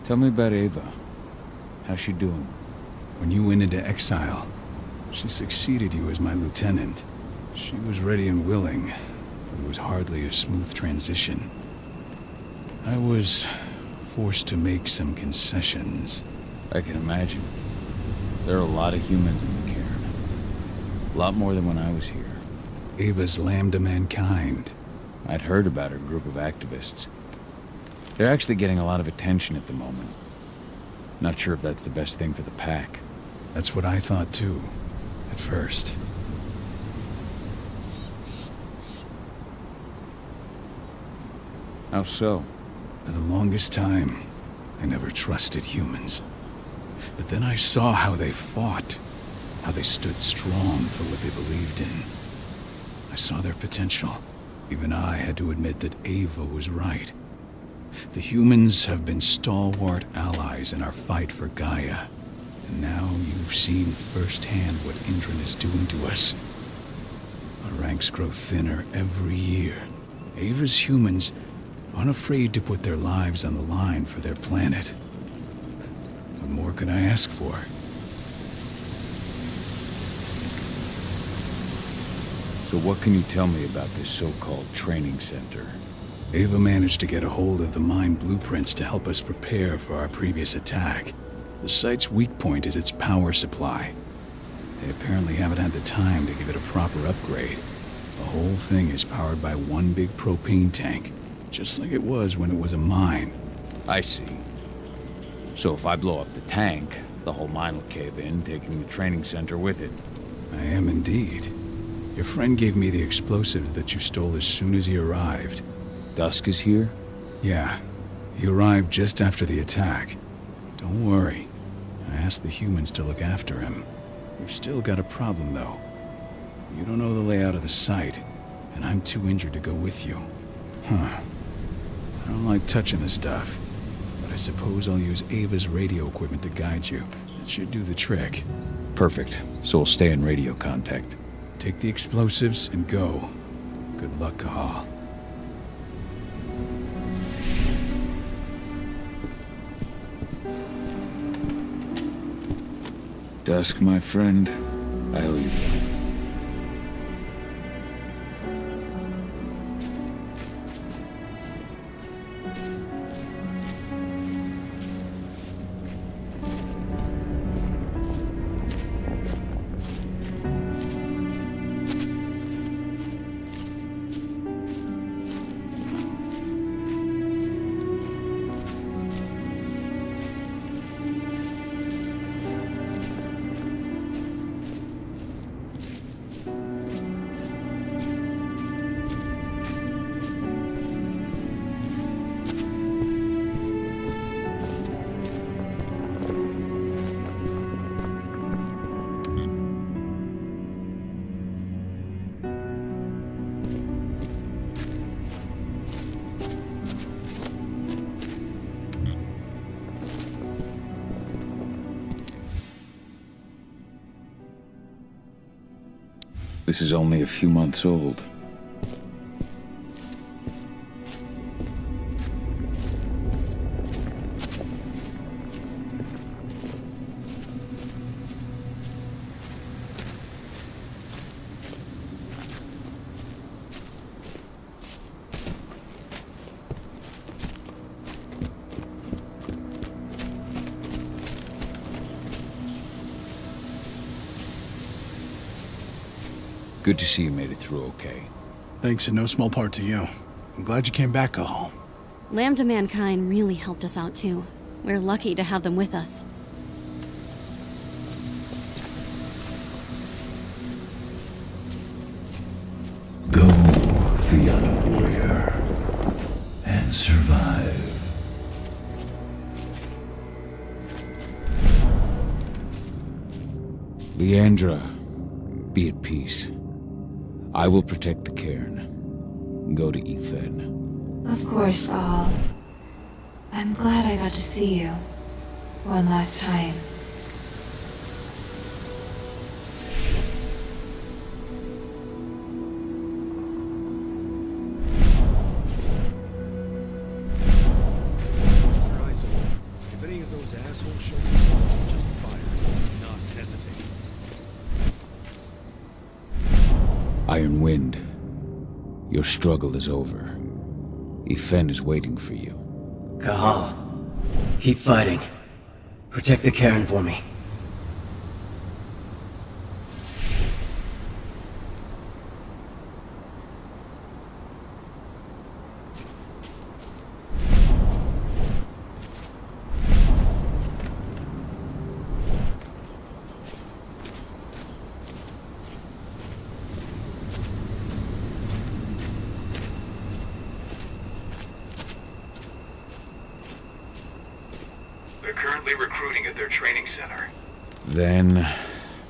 Tell me about Ava. How's she doing? When you went into exile, she succeeded you as my lieutenant. She was ready and willing, but it was hardly a smooth transition. I was forced to make some concessions. I can imagine. There are a lot of humans in the cairn. A lot more than when I was here. Ava's lambda mankind. I'd heard about her group of activists. They're actually getting a lot of attention at the moment. Not sure if that's the best thing for the pack. That's what I thought too, at first. How so? For the longest time, I never trusted humans. But then I saw how they fought, how they stood strong for what they believed in. I saw their potential. Even I had to admit that Ava was right. The humans have been stalwart allies in our fight for Gaia. And now you've seen firsthand what Indran is doing to us. Our ranks grow thinner every year. Ava's humans aren't afraid to put their lives on the line for their planet. What more could I ask for? So what can you tell me about this so-called training center? Ava managed to get a hold of the mine blueprints to help us prepare for our previous attack. The site's weak point is its power supply. They apparently haven't had the time to give it a proper upgrade. The whole thing is powered by one big propane tank, just like it was when it was a mine. I see. So if I blow up the tank, the whole mine will cave in, taking the training center with it. I am indeed. Your friend gave me the explosives that you stole as soon as he arrived. Dusk is here? Yeah. He arrived just after the attack. Don't worry. I asked the humans to look after him. We've still got a problem, though. You don't know the layout of the site, and I'm too injured to go with you. Huh. I don't like touching the stuff, but I suppose I'll use Ava's radio equipment to guide you. It should do the trick. Perfect. So we'll stay in radio contact. Take the explosives and go. Good luck, Cahal. Dusk, my friend, I owe you. This is only a few months old. Good to see you made it through okay. Thanks in no small part to you. I'm glad you came back, Cahal. Lambda Mankind really helped us out too. We're lucky to have them with us. Go, Fianna warrior, and survive. Leandra, be at peace. I will protect the cairn. Go to Ethan. Of course, Gaal. I'm glad I got to see you. One last time. If any of those assholes show themselves, just fire. Do not hesitate. Iron Wind, your struggle is over. Ifen is waiting for you. Gaal, keep fighting. Protect the cairn for me. They're currently recruiting at their training center. Then,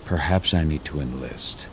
perhaps I need to enlist.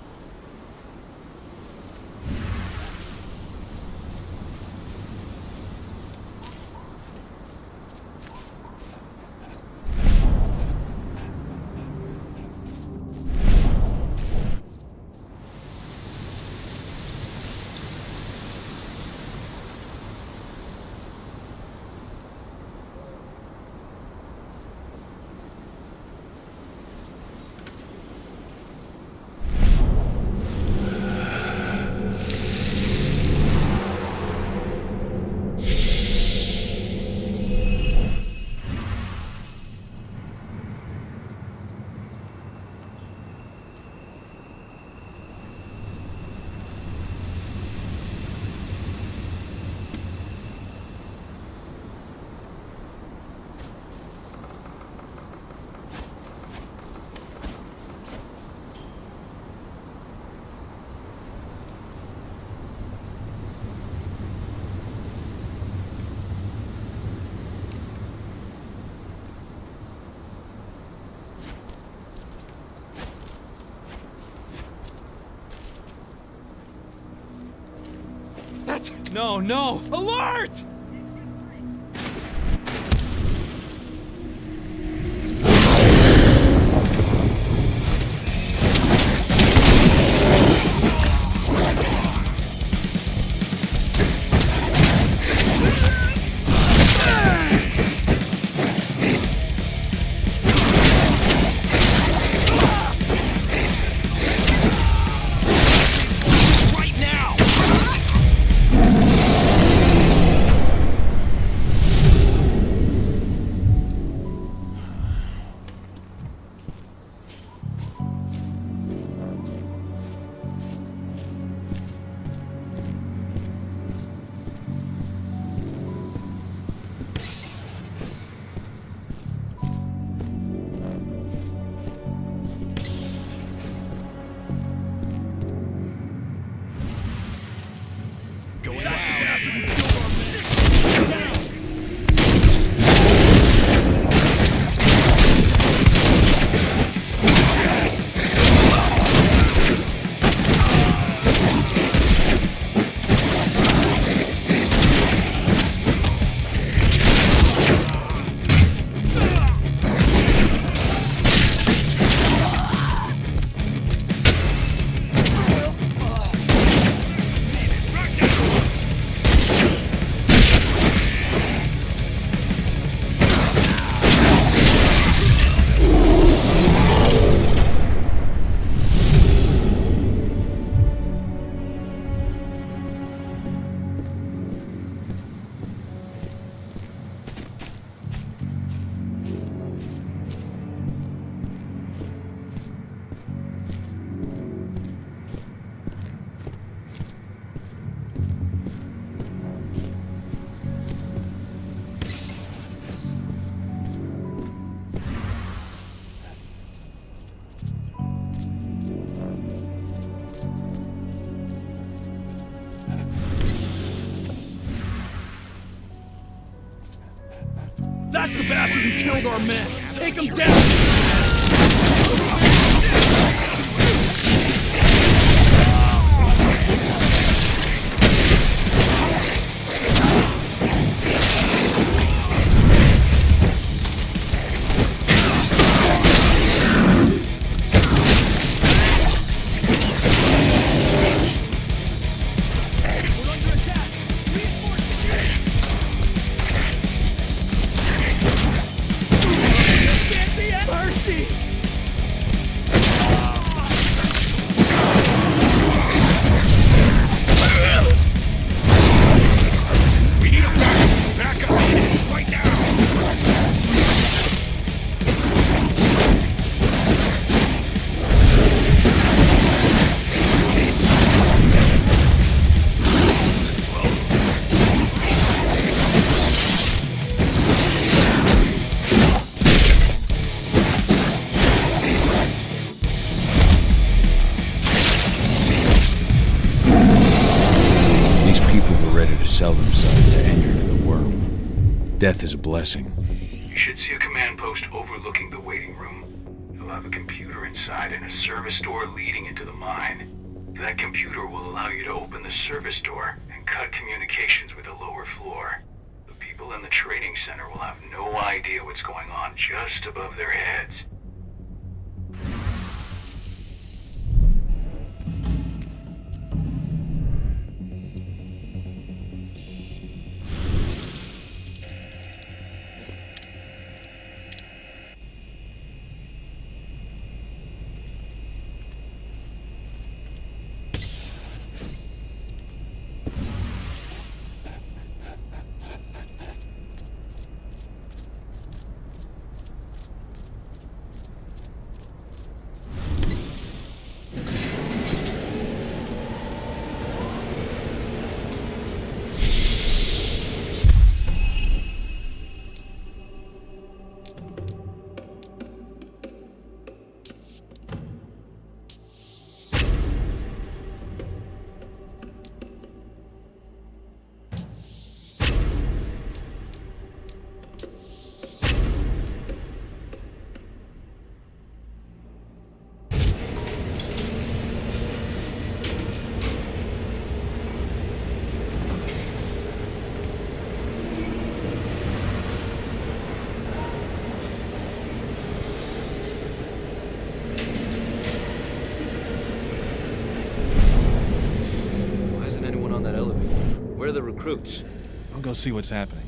No, no! Alert! That's the bastard who killed our men! Take him down! sell themselves to Endrin and the Worm. Death is a blessing. You should see a command post overlooking the waiting room. You'll have a computer inside and a service door leading into the mine. That computer will allow you to open the service door and cut communications with the lower floor. The people in the trading center will have no idea what's going on just above their heads. Where are the recruits? I'll go see what's happening.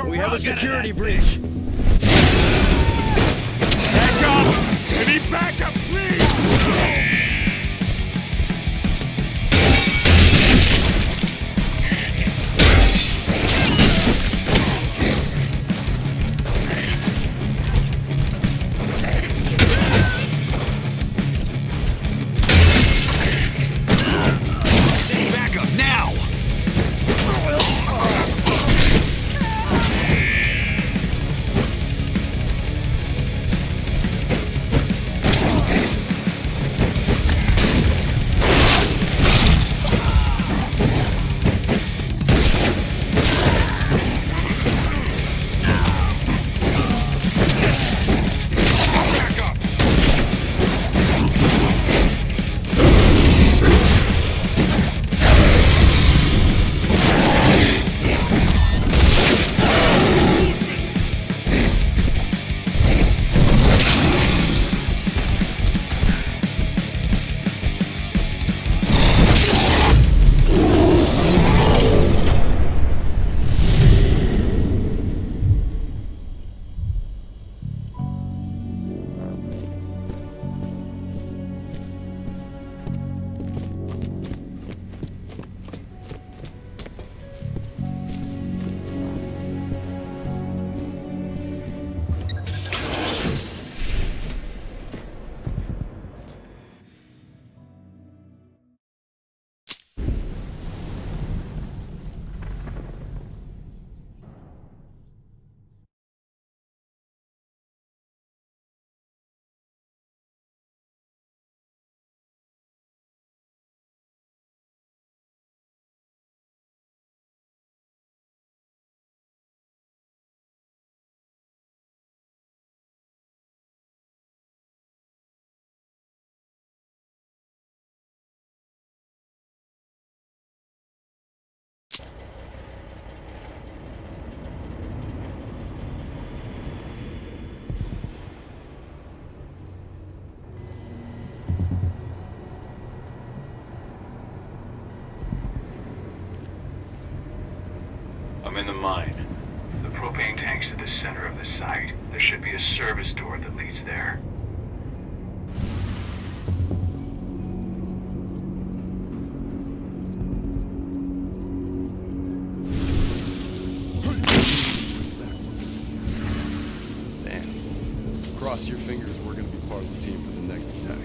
We have a security breach. Back up! I need backup, please! in the mine? The propane tank's at the center of the site. There should be a service door that leads there. Damn. Cross your fingers, we're gonna be part of the team for the next attack.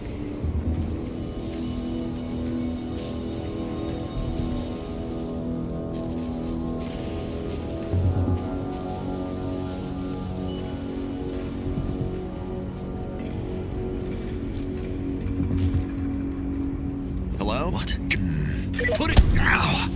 Hello? What? Put it... Ow!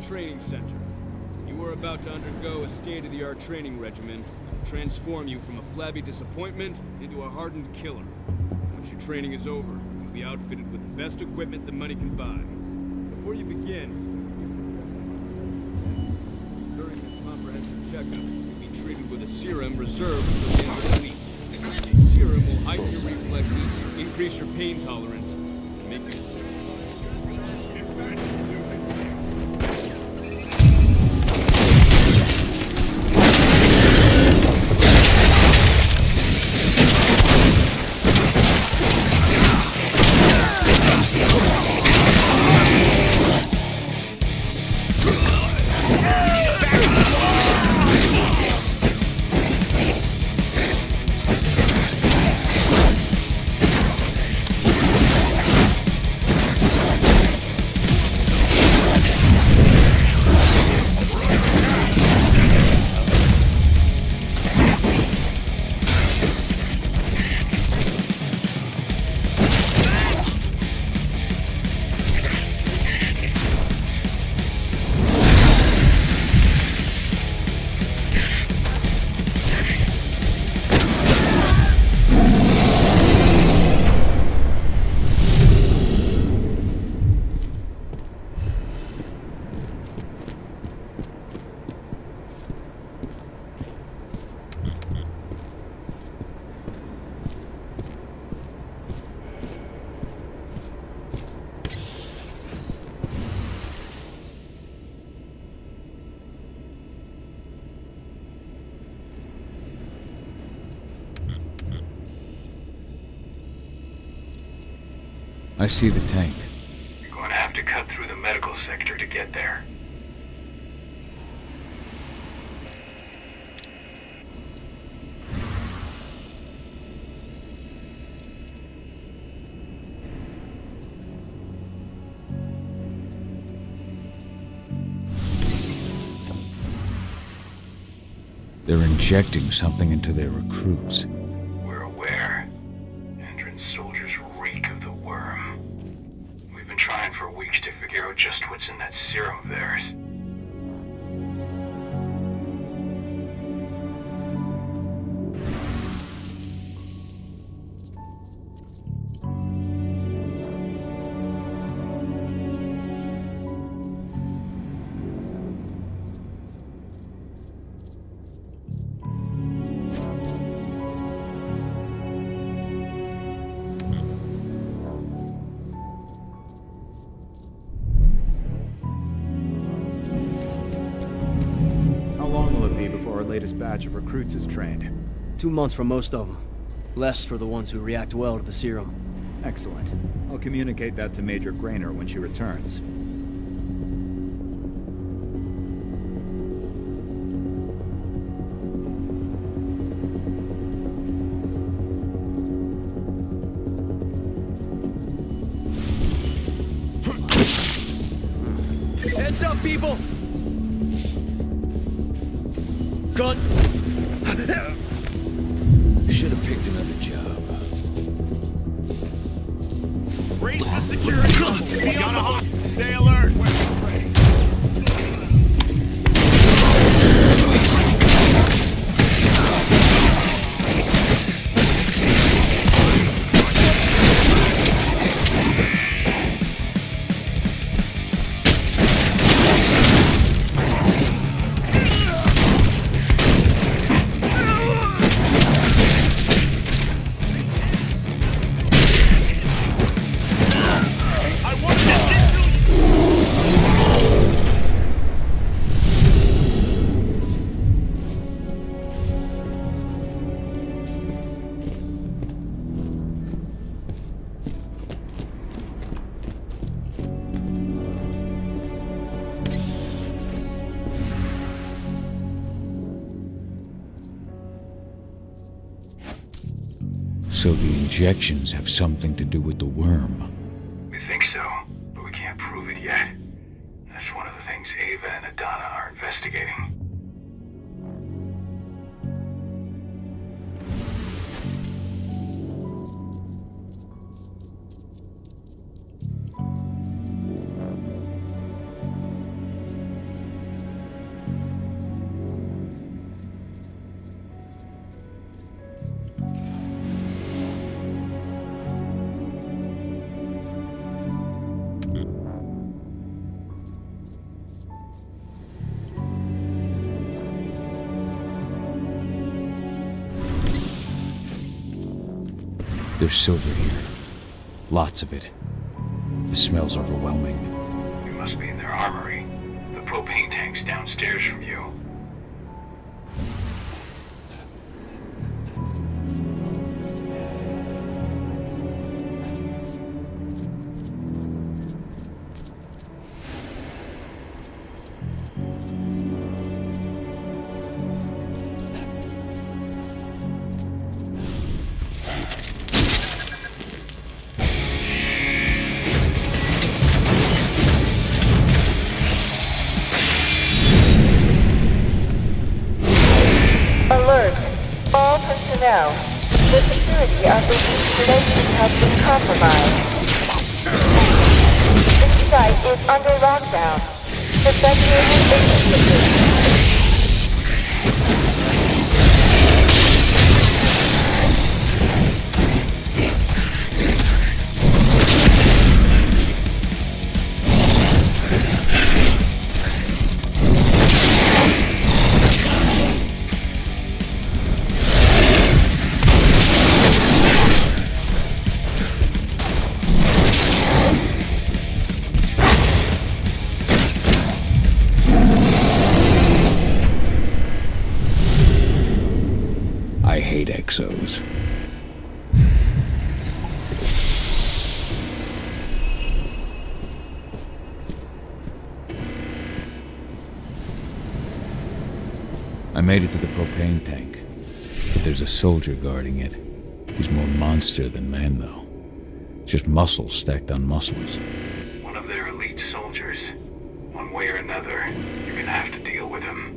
Training Center. You are about to undergo a state-of-the-art training regimen that will transform you from a flabby disappointment into a hardened killer. Once your training is over, you'll be outfitted with the best equipment that money can buy. Before you begin, during this comprehensive checkup, you'll be treated with a serum reserved for the elite. This serum will heighten your reflexes, increase your pain tolerance, and make you... I see the tank. You're going to have to cut through the medical sector to get there. They're injecting something into their recruits. We're aware. Endron figure out just what's in that serum of theirs. Latest batch of recruits is trained. 2 months for most of them. Less for the ones who react well to the serum. Excellent. I'll communicate that to Major Grainer when she returns. Heads up, people! Gun! Should have picked another job. Raise the security! Be on the hawk! Stay alert! Weapons ready. So the injections have something to do with the worm. We think so, but we can't prove it yet. That's one of the things Ava and Adana are investigating. There's silver here. Lots of it. The smell's overwhelming. We must be in their armory. The propane tank's downstairs from you. Personnel, the security of this installation has been compromised. This site is under lockdown. Evacuation immediately. I hate exos. I made it to the propane tank, but there's a soldier guarding it. He's more monster than man, though. Just muscles stacked on muscles. One of their elite soldiers. One way or another, you're gonna have to deal with him.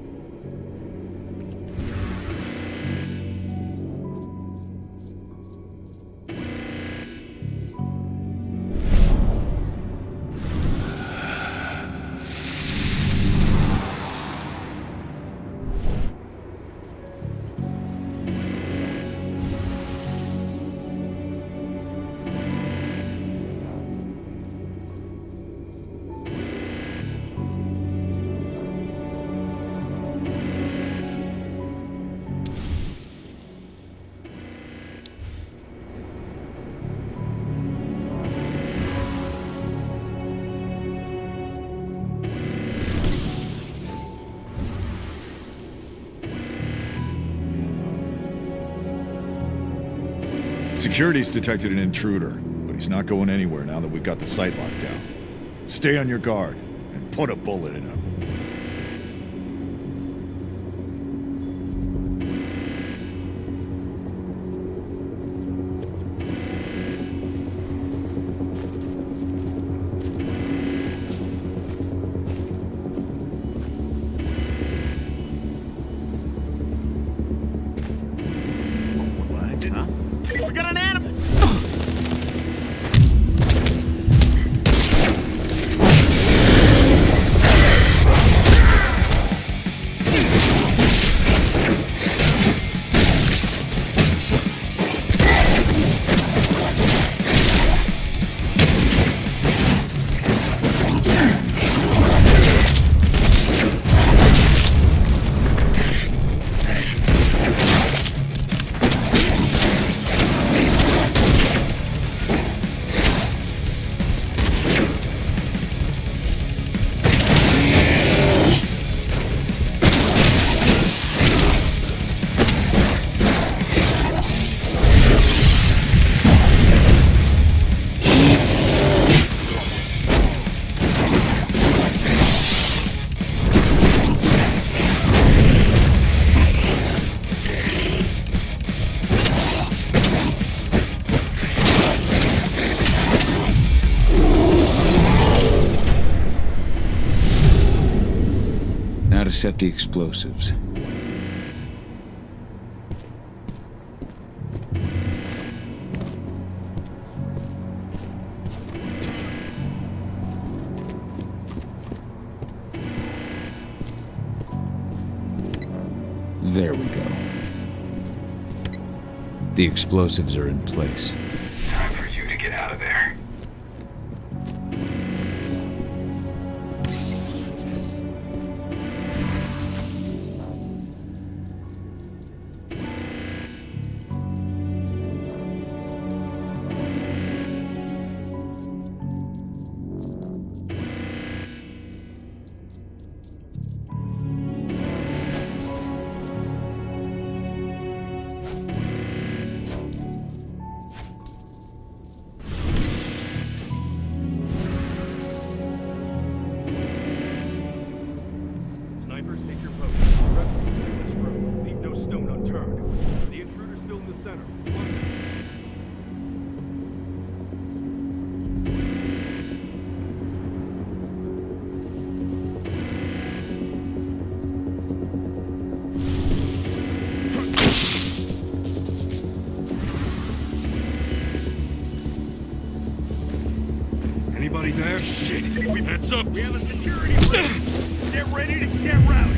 Security's detected an intruder, but he's not going anywhere now that we've got the site locked down. Stay on your guard, and put a bullet in him. We got an animal! Now to set the explosives. There we go. The explosives are in place. Time for you to get out of there. Snipers, take your post. The rest of you in this room. Leave no stone unturned. The intruder's still in the center. Anybody there? Shit! Heads up! We have a security breach! Get ready to get rowdy!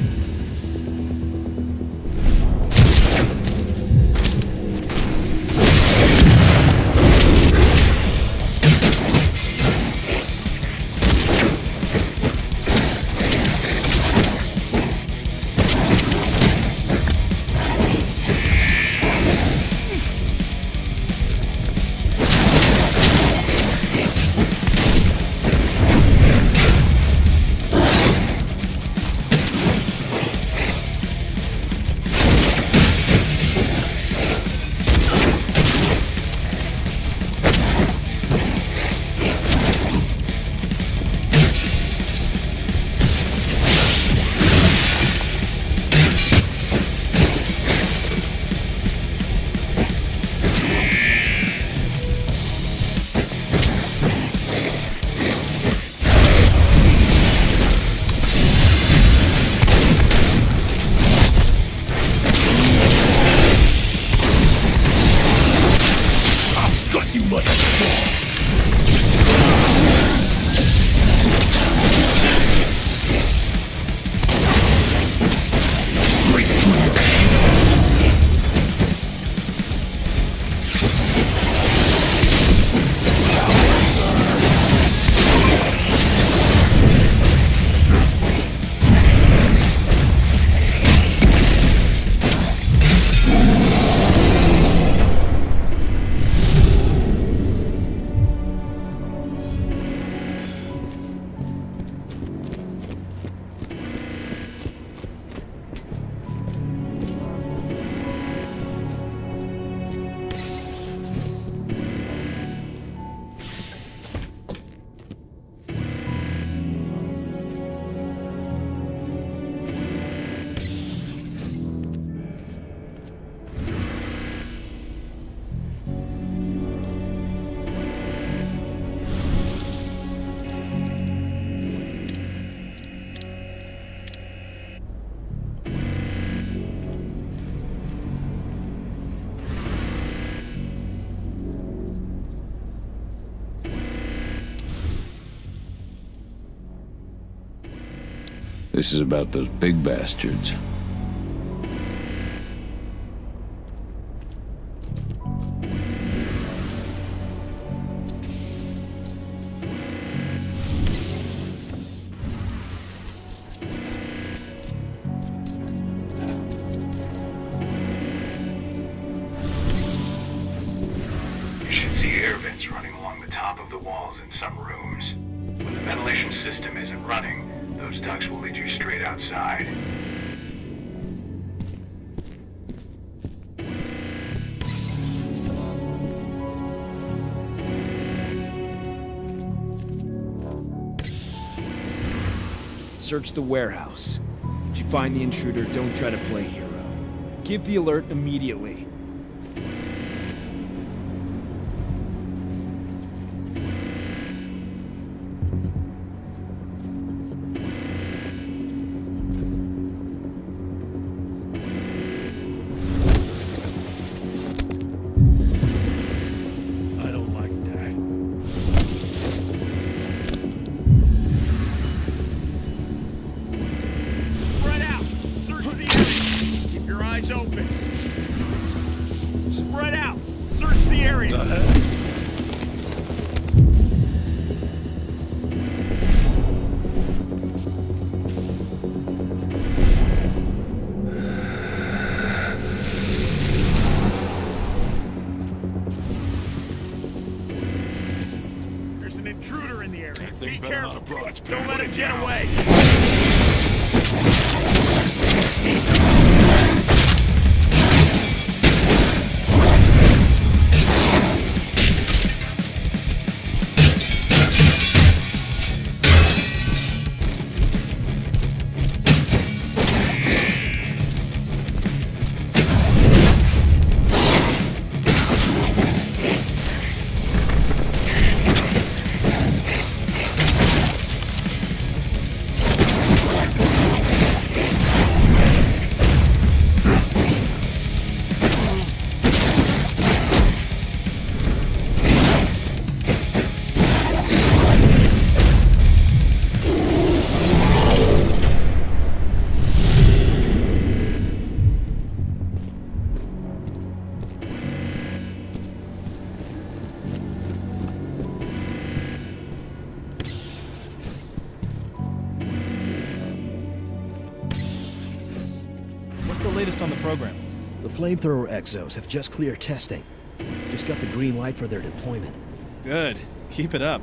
This is about those big bastards. You should see air vents running along the top of the walls in some rooms. When the ventilation system isn't running, those ducts will lead you straight outside. Search the warehouse. If you find the intruder, don't try to play hero. Give the alert immediately. I don't like that. Spread out! Search the area! Keep your eyes open! Spread out! Search the area! The heck? There's an intruder in the area. Be careful. Don't let him get away. What's the latest on the program? The flamethrower exos have just cleared testing. Just got the green light for their deployment. Good. Keep it up.